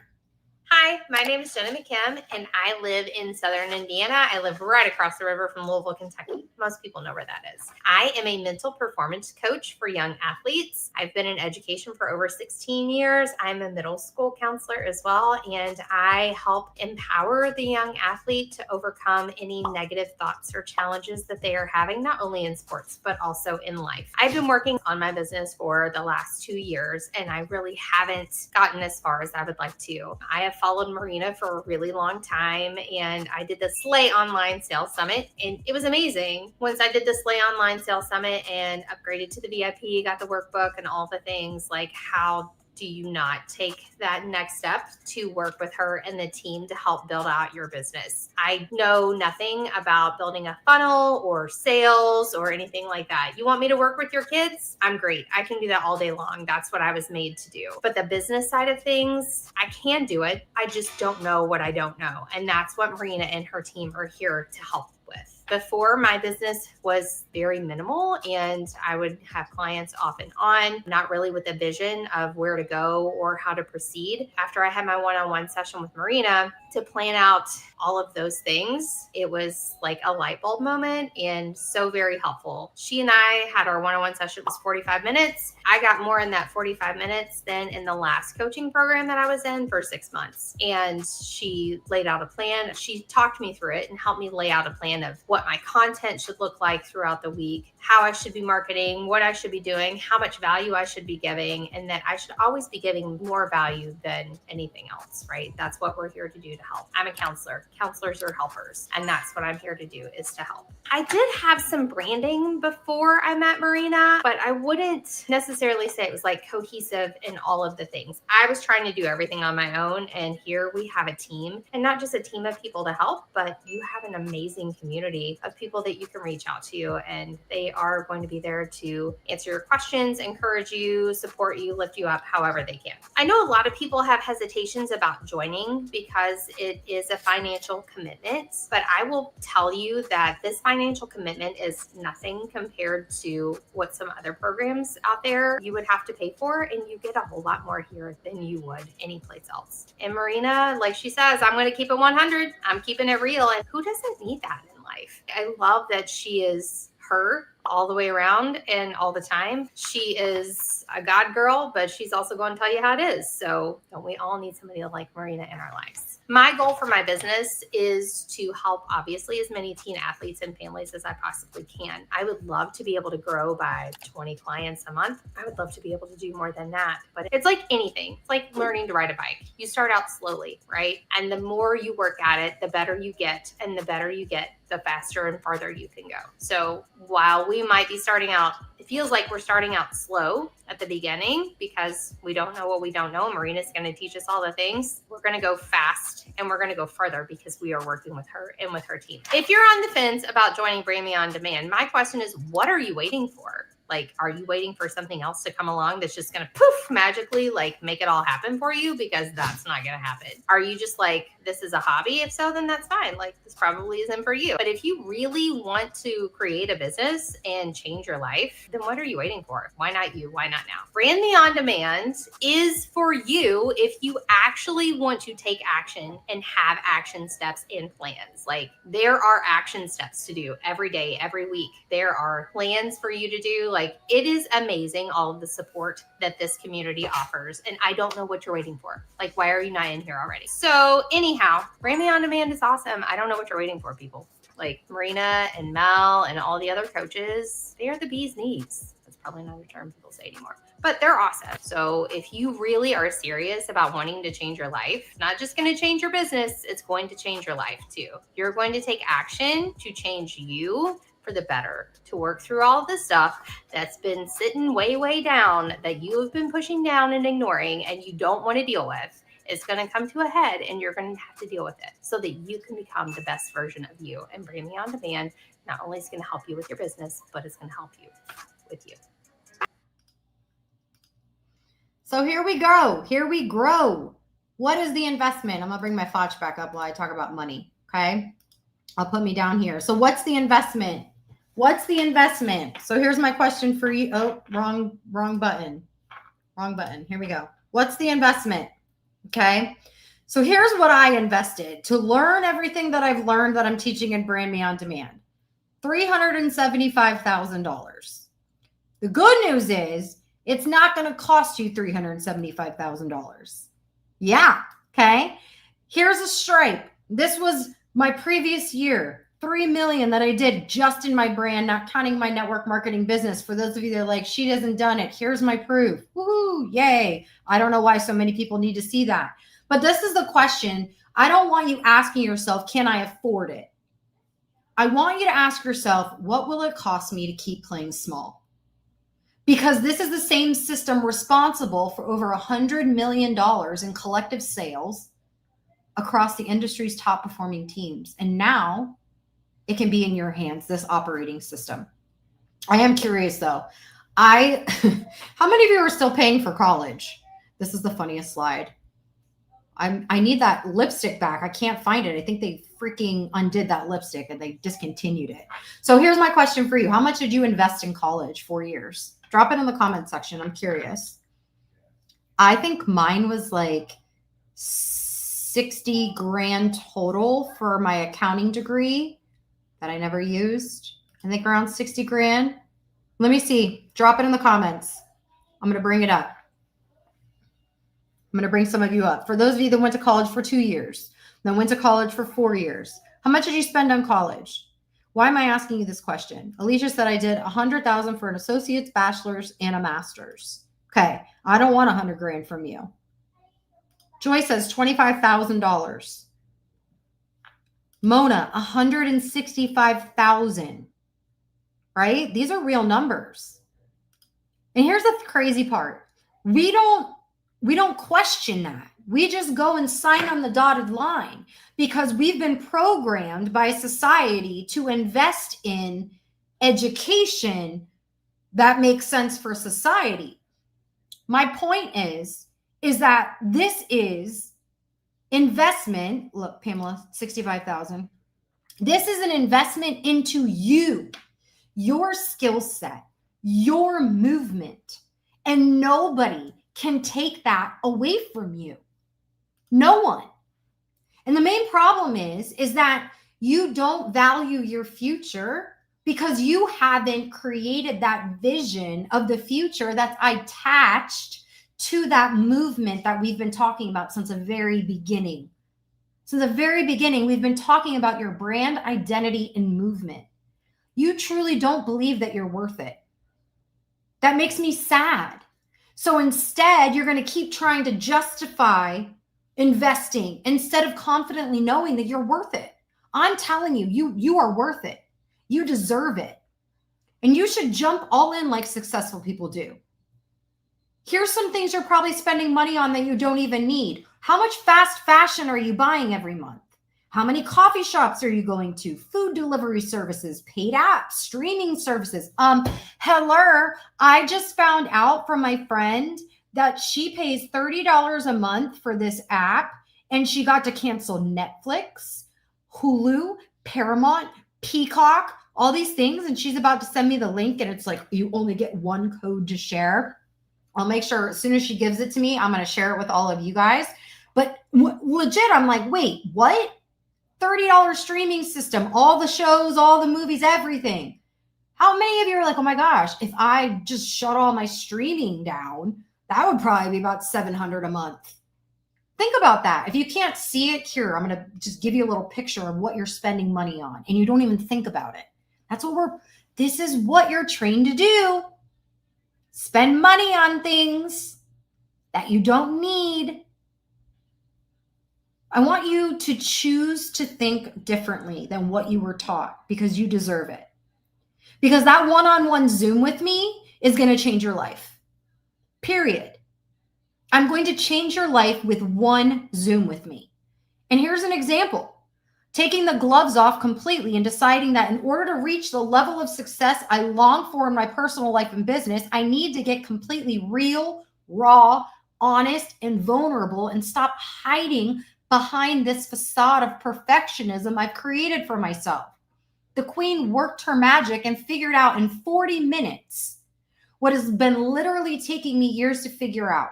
Hi, my name is Jenna McKim, and I live in Southern Indiana. I live right across the river from Louisville, Kentucky. Most people know where that is. I am a mental performance coach for young athletes. I've been in education for over 16 years. I'm a middle school counselor as well, and I help empower the young athlete to overcome any negative thoughts or challenges that they are having, not only in sports, but also in life. I've been working on my business for the last 2 years, and I really haven't gotten as far as I would like to. I have followed Marina for a really long time, and I did the Slay Online Sales Summit, and it was amazing. Once I did the Slay Online Sales Summit and upgraded to the VIP, got the workbook and all the things, like how do you not take that next step to work with her and the team to help build out your business? I know nothing about building a funnel or sales or anything like that. You want me to work with your kids? I'm great. I can do that all day long. That's what I was made to do. But the business side of things, I can do it. I just don't know what I don't know. And that's what Marina and her team are here to help with. Before, my business was very minimal and I would have clients off and on, not really with a vision of where to go or how to proceed. After I had my one-on-one session with Marina to plan out all of those things, it was like a light bulb moment and so very helpful. She and I had our one-on-one session. It was 45 minutes. I got more in that 45 minutes than in the last coaching program that I was in for 6 months. And she laid out a plan. She talked me through it and helped me lay out a plan of what my content should look like throughout the week, how I should be marketing, what I should be doing, how much value I should be giving, and that I should always be giving more value than anything else, right? That's what we're here to do to help. I'm a counselor. Counselors are helpers, and that's what I'm here to do, is to help. I did have some branding before I met Marina, but I wouldn't necessarily say it was like cohesive in all of the things. I was trying to do everything on my own, and here we have a team, and not just a team of people to help, but you have an amazing community of people that you can reach out to, and they are going to be there to answer your questions, encourage you, support you, lift you up however they can. I know a lot of people have hesitations about joining because it is a financial commitment, but I will tell you that this financial commitment is nothing compared to what some other programs out there you would have to pay for, and you get a whole lot more here than you would anyplace else. And Marina, like she says, I'm going to keep it 100. I'm keeping it real, and who doesn't need that in life? I love that she is her all the way around and all the time. She is a God girl, but she's also going to tell you how it is. So don't we all need somebody like Marina in our lives? My goal for my business is to help, obviously, as many teen athletes and families as I possibly can. I would love to be able to grow by 20 clients a month. I would love to be able to do more than that. But it's like anything. It's like learning to ride a bike. You start out slowly, right? And the more you work at it, the better you get. And the better you get, the faster and farther you can go. So while we might be starting out, it feels like we're starting out slow at the beginning because we don't know what we don't know. Marina's going to teach us all the things. We're going to go fast and we're going to go further because we are working with her and with her team. If you're on the fence about joining Brand Me On Demand, my question is, what are you waiting for? Like, are you waiting for something else to come along that's just going to poof magically, like make it all happen for you? Because that's not going to happen. Are you just like, this is a hobby? If so, then that's fine. Like, this probably isn't for you. But if you really want to create a business and change your life, then what are you waiting for? Why not you? Why not now? Brand Me On Demand is for you if you actually want to take action and have action steps and plans. Like, there are action steps to do every day, every week. There are plans for you to do. Like, it is amazing, all of the support that this community offers. And I don't know what you're waiting for. Like, why are you not in here already? So anyhow, Brand Me On Demand is awesome. I don't know what you're waiting for, people. Like Marina and Mel and all the other coaches, they are the bee's knees. That's probably not a term people say anymore, but they're awesome. So if you really are serious about wanting to change your life, not just going to change your business, it's going to change your life too. You're going to take action to change you for the better, to work through all of the stuff that's been sitting way, way down, that you have been pushing down and ignoring and you don't want to deal with. It's going to come to a head and you're going to have to deal with it so that you can become the best version of you. And Brand Me On Demand not only is going to help you with your business, but it's going to help you with you. So here we go. Here we grow. What is the investment? I'm going to bring my Fotch back up while I talk about money. Okay. I'll put me down here. So what's the investment? What's the investment? So here's my question for you. Oh, wrong button. Wrong button. Here we go. What's the investment? Okay. So here's what I invested to learn everything that I've learned that I'm teaching in Brand Me On Demand. $375,000. The good news is it's not going to cost you $375,000. Yeah. Okay. Here's a stripe. This was my previous year, $3 million that I did just in my brand, not counting my network marketing business. For those of you that are like, she hasn't done it. Here's my proof. Woohoo. Yay. I don't know why so many people need to see that. But this is the question. I don't want you asking yourself, can I afford it? I want you to ask yourself, what will it cost me to keep playing small? Because this is the same system responsible for over $100 million in collective sales across the industry's top performing teams. And now it can be in your hands, this operating system. I am curious though. How many of you are still paying for college? This is the funniest slide. I need that lipstick back. I can't find it. I think they freaking undid that lipstick and they discontinued it. So here's my question for you. How much did you invest in college? 4 years? Drop it in the comment section. I'm curious. I think mine was like 60 grand total for my accounting degree that I never used. I think around 60 grand. Let me see. Drop it in the comments. I'm going to bring it up. I'm going to bring some of you up. For those of you that went to college for 2 years, then went to college for 4 years, how much did you spend on college? Why am I asking you this question? Alicia said I did $100,000 for an associate's, bachelor's, and a master's. Okay. I don't want 100 grand from you. Joy says $25,000. Mona, $165,000. Right? These are real numbers. And here's the crazy part. We don't question that. We just go and sign on the dotted line because we've been programmed by society to invest in education that makes sense for society. My point is that this is investment. Look, Pamela, 65,000. This is an investment into you, your skill set, your movement, and nobody can take that away from you. No one. And the main problem is that you don't value your future because you haven't created that vision of the future that's attached to that movement that we've been talking about since the very beginning. Since the very beginning, we've been talking about your brand identity and movement. You truly don't believe that you're worth it. That makes me sad. So instead, you're going to keep trying to justify investing instead of confidently knowing that you're worth it. I'm telling you, you are worth it. You deserve it. And you should jump all in like successful people do. Here's some things you're probably spending money on that you don't even need. How much fast fashion are you buying every month? How many coffee shops are you going to? Food delivery services, paid apps, streaming services. Hello, I just found out from my friend that she pays $30 a month for this app, and she got to cancel Netflix, Hulu, Paramount, Peacock, all these things. And she's about to send me the link, and it's like, you only get one code to share. I'll make sure as soon as she gives it to me, I'm going to share it with all of you guys. But legit, I'm like, wait, what? $30 streaming system, all the shows, all the movies, everything. How many of you are like, oh my gosh, if I just shut all my streaming down, that would probably be about $700 a month. Think about that. If you can't see it here, I'm going to just give you a little picture of what you're spending money on, and you don't even think about it. This is what you're trained to do. Spend money on things that you don't need. I want you to choose to think differently than what you were taught, because you deserve it. Because that one-on-one Zoom with me is going to change your life. Period. I'm going to change your life with one Zoom with me. And here's an example. Taking the gloves off completely and deciding that in order to reach the level of success I long for in my personal life and business, I need to get completely real, raw, honest, and vulnerable, and stop hiding behind this facade of perfectionism I've created for myself. The queen worked her magic and figured out in 40 minutes what has been literally taking me years to figure out.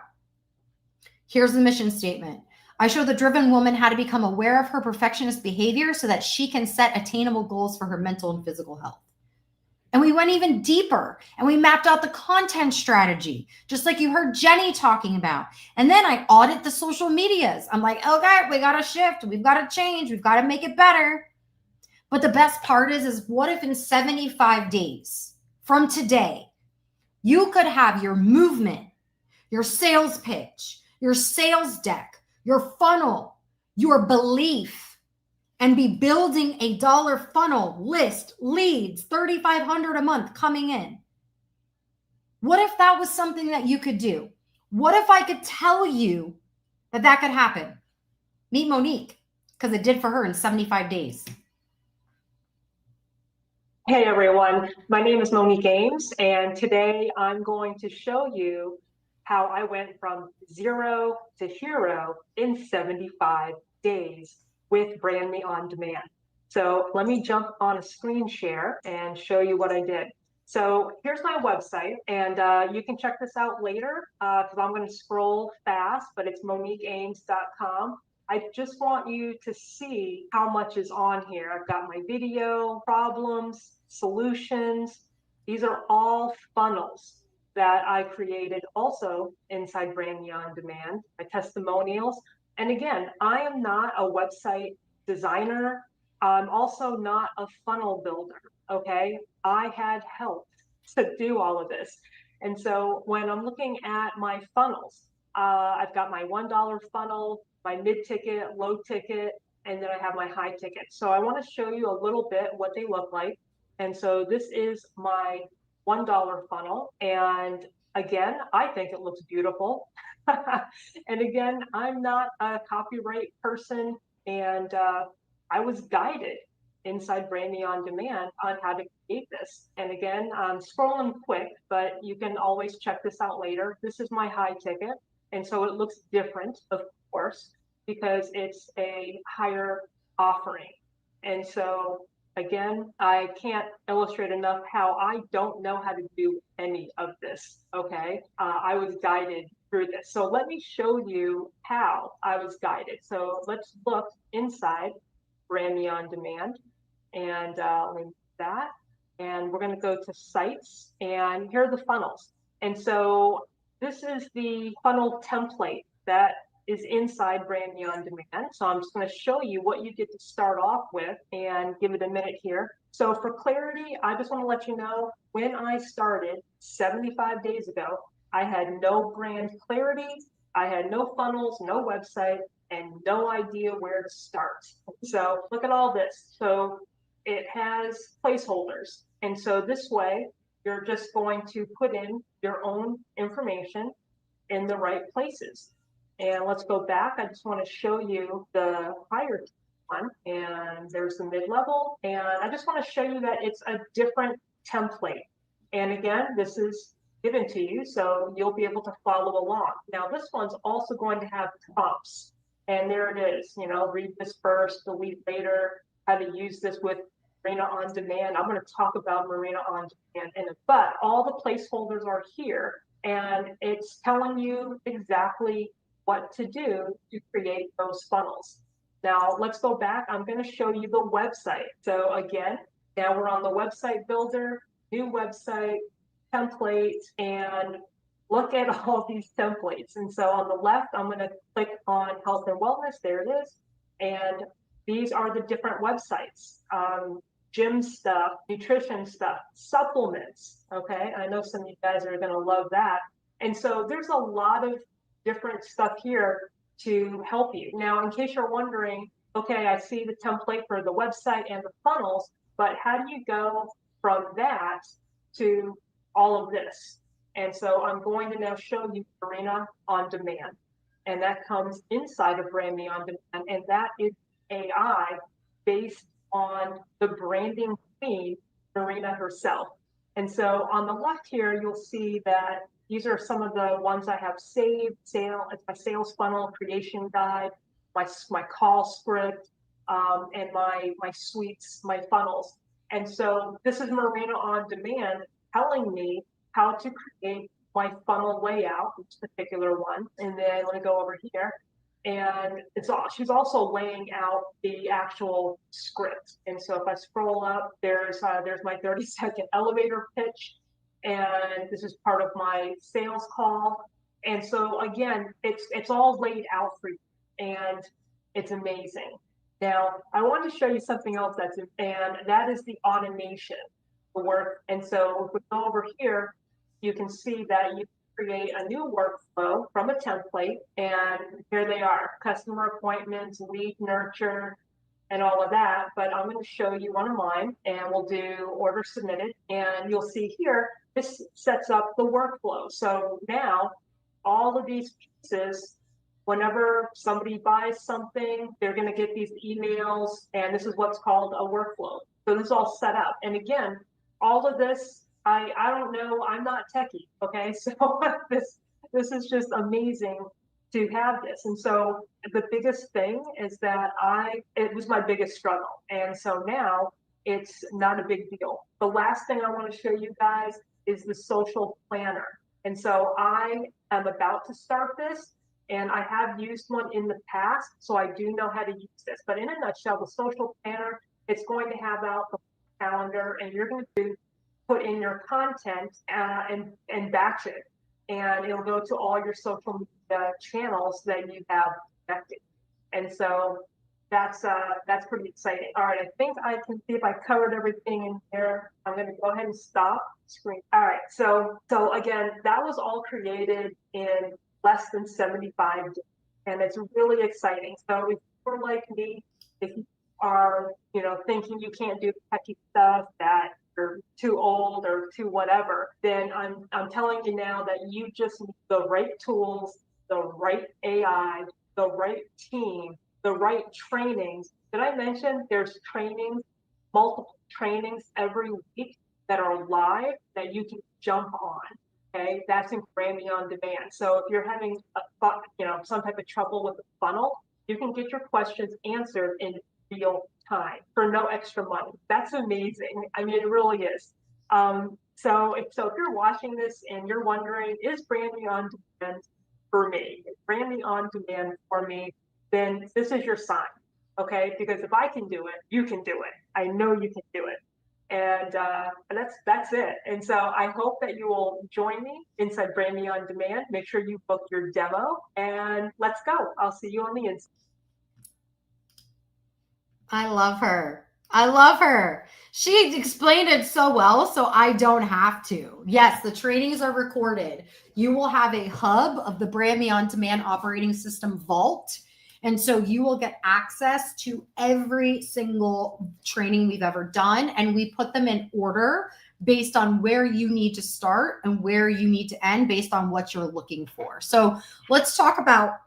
Here's the mission statement. I show the driven woman how to become aware of her perfectionist behavior so that she can set attainable goals for her mental and physical health. And we went even deeper, and we mapped out the content strategy, just like you heard Jenny talking about. And then I audit the social medias. I'm like, okay, we got to shift. We've got to change. We've got to make it better. But the best part is what if in 75 days from today, you could have your movement, your sales pitch, your sales deck, your funnel, your belief, and be building a dollar funnel list, leads, $3,500 a month coming in. What if that was something that you could do? What if I could tell you that that could happen? Meet Monique, because it did for her in 75 days. Hey everyone, my name is Monique Ames, and today I'm going to show you how I went from 0 to hero in 75 days with Brand Me On Demand. So let me jump on a screen share and show you what I did. So here's my website, and you can check this out later because I'm going to scroll fast, but it's moniqueames.com. I just want you to see how much is on here. I've got my video, problems, solutions. These are all funnels that I created also inside Brand Me On Demand, my testimonials. And again, I am not a website designer. I'm also not a funnel builder, okay? I had help to do all of this. And so when I'm looking at my funnels, I've got my $1 funnel, my mid-ticket, low ticket, and then I have my high ticket. So I want to show you a little bit what they look like. And so this is my $1 funnel. And again, I think it looks beautiful. And again, I'm not a copyright person, and I was guided inside Brand Me On Demand on how to create this. And again, I'm scrolling quick, but you can always check this out later. This is my high ticket. And so it looks different, of course, because it's a higher offering. And so again, I can't illustrate enough how I don't know how to do any of this, okay? I was guided through this. So let me show you how I was guided. So let's look inside Brand Me On Demand, and let me do that. And we're gonna go to sites, and here are the funnels. And so this is the funnel template that is inside Brand Me On Demand. So I'm just going to show you what you get to start off with and give it a minute here. So for clarity, I just want to let you know, when I started 75 days ago, I had no brand clarity, I had no funnels, no website, and no idea where to start. So look at all this. So it has placeholders. And so this way, you're just going to put in your own information in the right places. And let's go back. I just want to show you the higher one, and there's the mid-level. And I just want to show you that it's a different template. And again, this is given to you, so you'll be able to follow along. Now, this one's also going to have prompts. And there it is, you know, read this first, a week later, how to use this with Marina on Demand. I'm going to talk about Marina on Demand in it, but all the placeholders are here, and it's telling you exactly what to do to create those funnels. Now, let's go back. I'm going to show you the website. So again, now we're on the website builder, new website, template, and look at all these templates. And so on the left, I'm going to click on health and wellness. There it is. And these are the different websites, gym stuff, nutrition stuff, supplements. Okay. I know some of you guys are going to love that. And so there's a lot of different stuff here to help you. Now, in case you're wondering, okay, I see the template for the website and the funnels, but how do you go from that to all of this? And so I'm going to now show you Marina on Demand. And that comes inside of Brand Me on Demand. And that is AI based on the branding queen, Marina herself. And so on the left here, you'll see that these are some of the ones I have saved. It's my sales funnel creation guide, my call script, and my suites, my funnels. And so this is Marina on Demand telling me how to create my funnel layout, this particular one. And then let me go over here. And she's also laying out the actual script. And so if I scroll up, there's my 30-second elevator pitch. And this is part of my sales call. And so again, it's all laid out for you, and it's amazing. Now, I want to show you something else and that is the automation work. And so if we go over here, you can see that you create a new workflow from a template, and here they are: customer appointments, lead nurture, and all of that. But I'm going to show you one of mine, and we'll do order submitted, and you'll see here, this sets up the workflow. So now all of these pieces, whenever somebody buys something, they're going to get these emails, and this is what's called a workflow. So this is all set up. And again, all of this, I don't know, I'm not techie, okay? So this is just amazing to have this. And so the biggest thing is that it was my biggest struggle. And so now it's not a big deal. The last thing I want to show you guys is the social planner. And so I am about to start this, and I have used one in the past, so I do know how to use this. But in a nutshell, the social planner, it's going to have out the calendar, and you're going to put in your content and batch it, and it'll go to all your social media channels that you have connected. And so that's pretty exciting. All right, I think I can see if I covered everything in here. I'm going to go ahead and stop screen. All right, so again, that was all created in less than 75 days, and it's really exciting. So if you're like me, if you are, thinking you can't do techie stuff, that you're too old or too whatever, then I'm telling you now that you just need the right tools, the right AI, the right team, the right trainings. Did I mention there's trainings, multiple trainings every week that are live that you can jump on? Okay, that's in Brand Me on Demand. So if you're having some type of trouble with the funnel, you can get your questions answered in real time for no extra money. That's amazing. I mean, it really is. So if you're watching this and you're wondering, is Brand Me on Demand for me? Is Brand Me on Demand for me? Then this is your sign, okay? Because if I can do it, you can do it. I know you can do it. And that's it. And so I hope that you will join me inside Brand Me on Demand. Make sure you book your demo, and let's go. I'll see you on the inside. I love her. I love her. She explained it so well, so I don't have to. Yes, the trainings are recorded. You will have a hub of the Brand Me on Demand operating system vault. And so you will get access to every single training we've ever done. And we put them in order based on where you need to start and where you need to end based on what you're looking for. So let's talk about,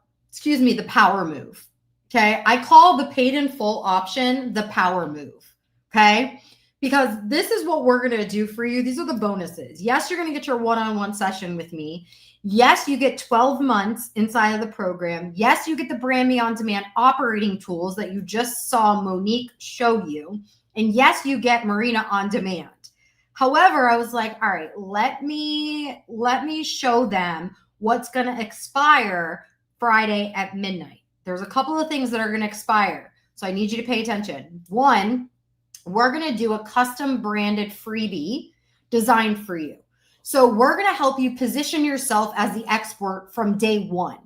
the power move. Okay. I call the paid in full option the power move. Okay. Because this is what we're going to do for you. These are the bonuses. Yes, you're going to get your one-on-one session with me. Yes, you get 12 months inside of the program. Yes, you get the Brand Me On Demand operating tools that you just saw Monique show you. And yes, you get Marina on demand. However, I was like, all right, let me show them what's going to expire Friday at midnight. There's a couple of things that are going to expire. So I need you to pay attention. One, we're going to do a custom branded freebie designed for you. So we're going to help you position yourself as the expert from day one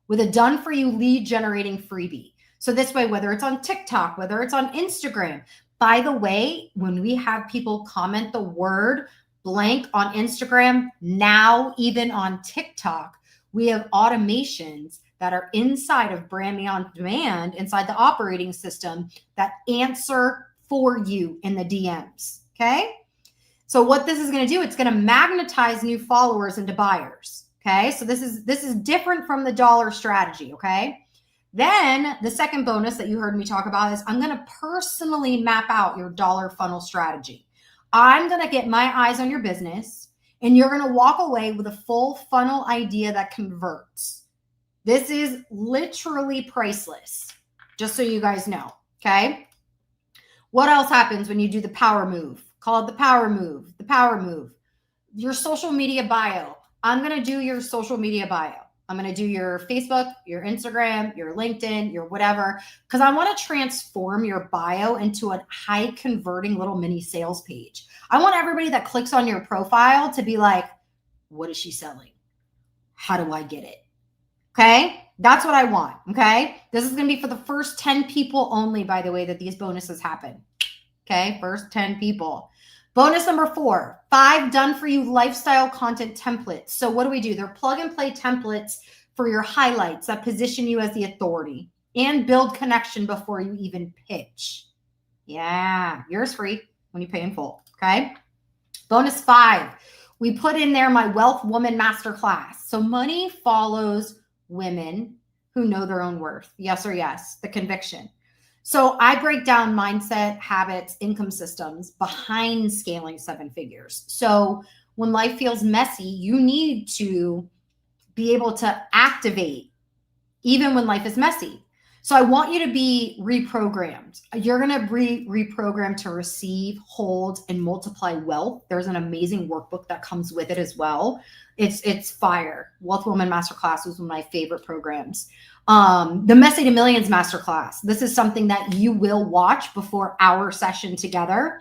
with a done for you lead generating freebie. So this way, whether it's on TikTok, whether it's on Instagram, by the way, when we have people comment the word blank on Instagram, now even on TikTok, we have automations that are inside of Brand Me On Demand, inside the operating system that answer for you in the DMs. Okay. So what this is going to do, it's going to magnetize new followers into buyers. Okay. So this is different from the dollar strategy. Okay. Then the second bonus that you heard me talk about is I'm going to personally map out your dollar funnel strategy. I'm going to get my eyes on your business and you're going to walk away with a full funnel idea that converts. This is literally priceless, just so you guys know. Okay. What else happens when you do the power move? Call it the power move, the power move. Your social media bio. I'm going to do your social media bio. I'm going to do your Facebook, your Instagram, your LinkedIn, your whatever, because I want to transform your bio into a high converting little mini sales page. I want everybody that clicks on your profile to be like, what is she selling? How do I get it? Okay. That's what I want. Okay. This is going to be for the first 10 people only, by the way, that these bonuses happen. Okay. First 10 people. Bonus number 4, 5 done for you lifestyle content templates. So what do? They're plug and play templates for your highlights that position you as the authority and build connection before you even pitch. Yeah. Yours free when you pay in full. Okay. Bonus 5, we put in there my Wealth Woman Masterclass. So money follows women who know their own worth. Yes or yes, the conviction. So I break down mindset, habits, income systems behind scaling 7 figures. So when life feels messy, you need to be able to activate even when life is messy. So I want you to be reprogrammed. You're going to be reprogrammed to receive, hold, and multiply wealth. There's an amazing workbook that comes with it as well. It's fire. Wealth Woman Masterclass was one of my favorite programs. The Messy to Millions Masterclass. This is something that you will watch before our session together.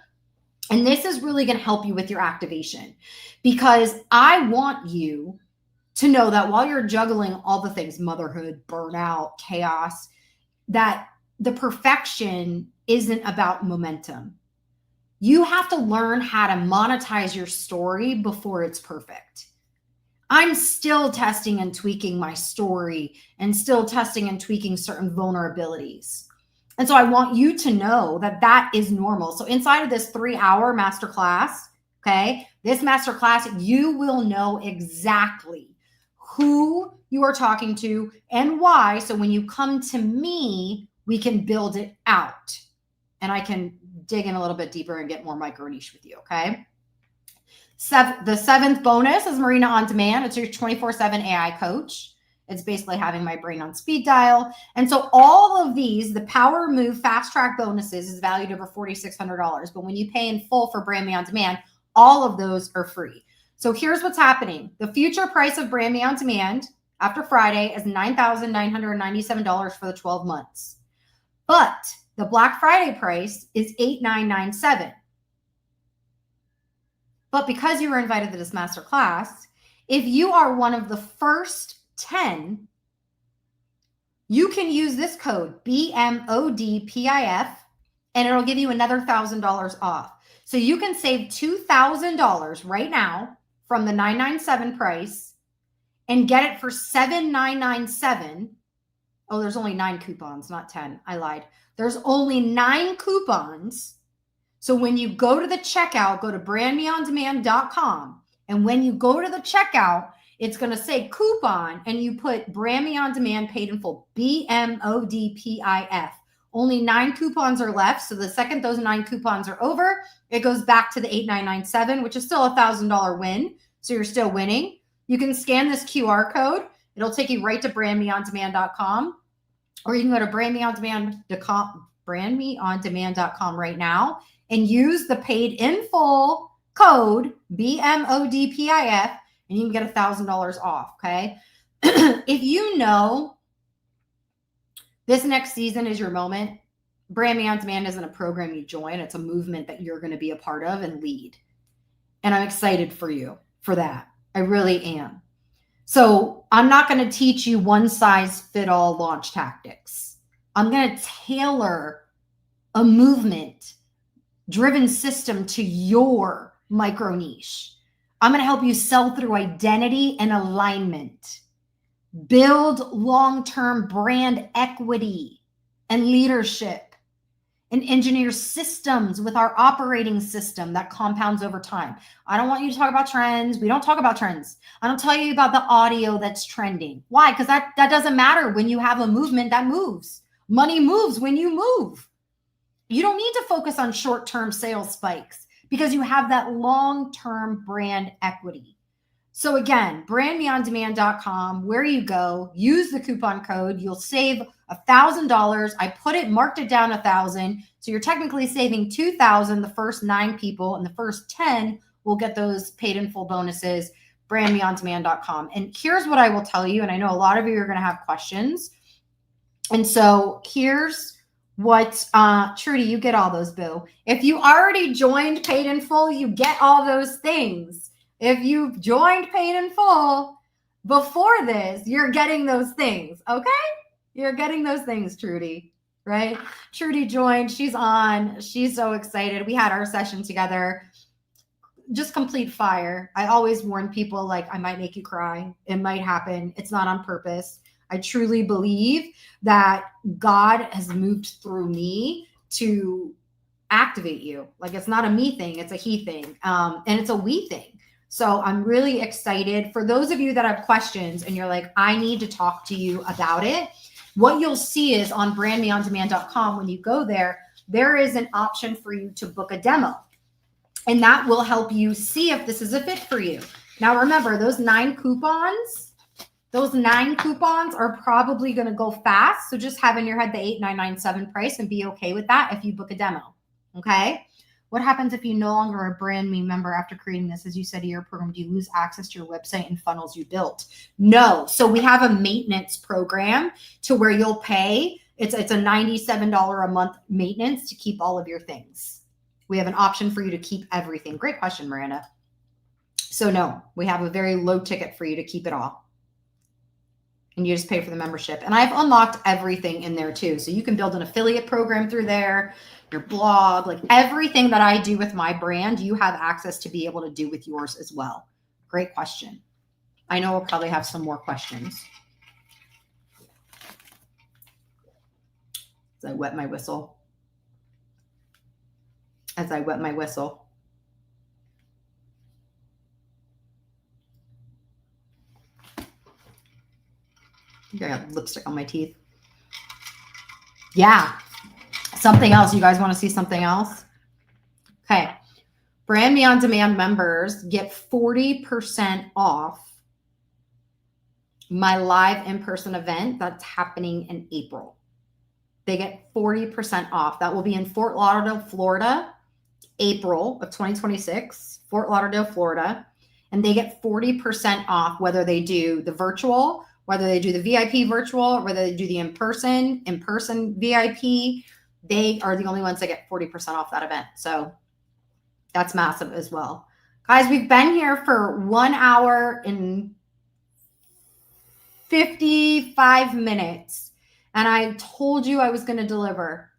And this is really going to help you with your activation, because I want you to know that while you're juggling all the things, motherhood, burnout, chaos, that the perfection isn't about momentum. You have to learn how to monetize your story before it's perfect. I'm still testing and tweaking my story and still testing and tweaking certain vulnerabilities. And so I want you to know that that is normal. So inside of this 3-hour masterclass, okay, this masterclass, you will know exactly who you are talking to and why. So when you come to me, we can build it out and I can dig in a little bit deeper and get more micro niche with you. Okay. The 7th bonus is Marina on Demand. It's your 24/7 AI coach. It's basically having my brain on speed dial. And so all of these, the power move fast track bonuses is valued over $4,600. But when you pay in full for Brand Me On Demand, all of those are free. So here's what's happening. The future price of Brand Me On Demand after Friday is $9,997 for the 12 months. But the Black Friday price is $8,997. But because you were invited to this masterclass, if you are one of the first 10, you can use this code BMODPIF and it'll give you another $1,000 off. So you can save $2,000 right now from the $997 price and get it for $7,997. Oh, there's only 9 coupons, not 10. I lied. There's only 9 coupons. So when you go to the checkout, go to brandmeondemand.com. And when you go to the checkout, it's going to say coupon, and you put Brand Me On Demand paid in full, BMODPIF. Only 9 coupons are left. So the second those 9 coupons are over, it goes back to the 8997, which is still a $1,000 win. So you're still winning. You can scan this QR code. It'll take you right to brandmeondemand.com, or you can go to brandmeondemand.com right now and use the paid in full code BMODPIF, and you can get $1,000 off. Okay. If you know this next season is your moment, Brand Me On Demand isn't a program you join. It's a movement that you're going to be a part of and lead. And I'm excited for you for that. I really am. So I'm not going to teach you one size fit all launch tactics. I'm going to tailor a movement driven system to your micro niche. I'm going to help you sell through identity and alignment, build long-term brand equity and leadership, and engineer systems with our operating system that compounds over time. I don't want you to talk about trends. We don't talk about trends. I don't tell you about the audio that's trending. Why? Because that doesn't matter when you have a movement that moves. Money moves when you move. You don't need to focus on short-term sales spikes because you have that long-term brand equity. So again, brandmeondemand.com, where you go, use the coupon code, you'll save $1,000. I marked it down 1,000. So you're technically saving 2,000 the first 9 people, and the first 10 will get those paid in full bonuses, brandmeondemand.com. And here's what I will tell you, and I know a lot of you are going to have questions. And so here's what, Trudy, you get all those, boo. If you already joined paid in full, you get all those things. If you joined paid in full before this, you're getting those things, okay? You're getting those things, Trudy, right? Trudy joined. She's on. She's so excited. We had our session together. Just complete fire. I always warn people, like, I might make you cry. It might happen. It's not on purpose. I truly believe that God has moved through me to activate you. Like, it's not a me thing. It's a he thing. And it's a we thing. So I'm really excited. For those of you that have questions and you're like, I need to talk to you about it, what you'll see is on brandmeondemand.com, when you go there, there is an option for you to book a demo. And that will help you see if this is a fit for you. Now, remember, those 9 coupons are probably going to go fast. So just have in your head the 8997 price and be okay with that if you book a demo. Okay. What happens if you no longer are a Brand Me member after creating this? As you said, to your program, do you lose access to your website and funnels you built? No. So we have a maintenance program to where you'll pay. It's a $97 a month maintenance to keep all of your things. We have an option for you to keep everything. Great question, Miranda. So no, we have a very low ticket for you to keep it all. And you just pay for the membership. And I've unlocked everything in there too. So you can build an affiliate program through there, your blog, like everything that I do with my brand, you have access to be able to do with yours as well. Great question. I know we'll probably have some more questions. As I wet my whistle. I got lipstick on my teeth. Yeah. Something else. You guys want to see something else? Okay. Brand Me On Demand members get 40% off my live in-person event that's happening in April. They get 40% off. That will be in Fort Lauderdale, Florida, April of 2026, Fort Lauderdale, Florida. And they get 40% off whether they do the virtual, whether they do the VIP virtual, or whether they do the in-person VIP. They are the only ones that get 40% off that event. So that's massive as well. Guys, we've been here for 1 hour and 55 minutes. And I told you I was going to deliver.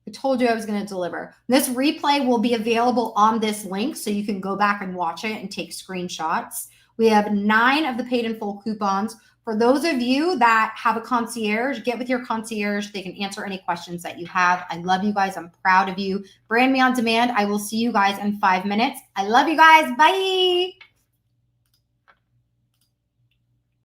This replay will be available on this link, so you can go back and watch it and take screenshots. We have 9 of the paid in full coupons. For those of you that have a concierge, get with your concierge. They can answer any questions that you have. I love you guys. I'm proud of you. Brand Me On Demand. I will see you guys in 5 minutes. I love you guys. Bye.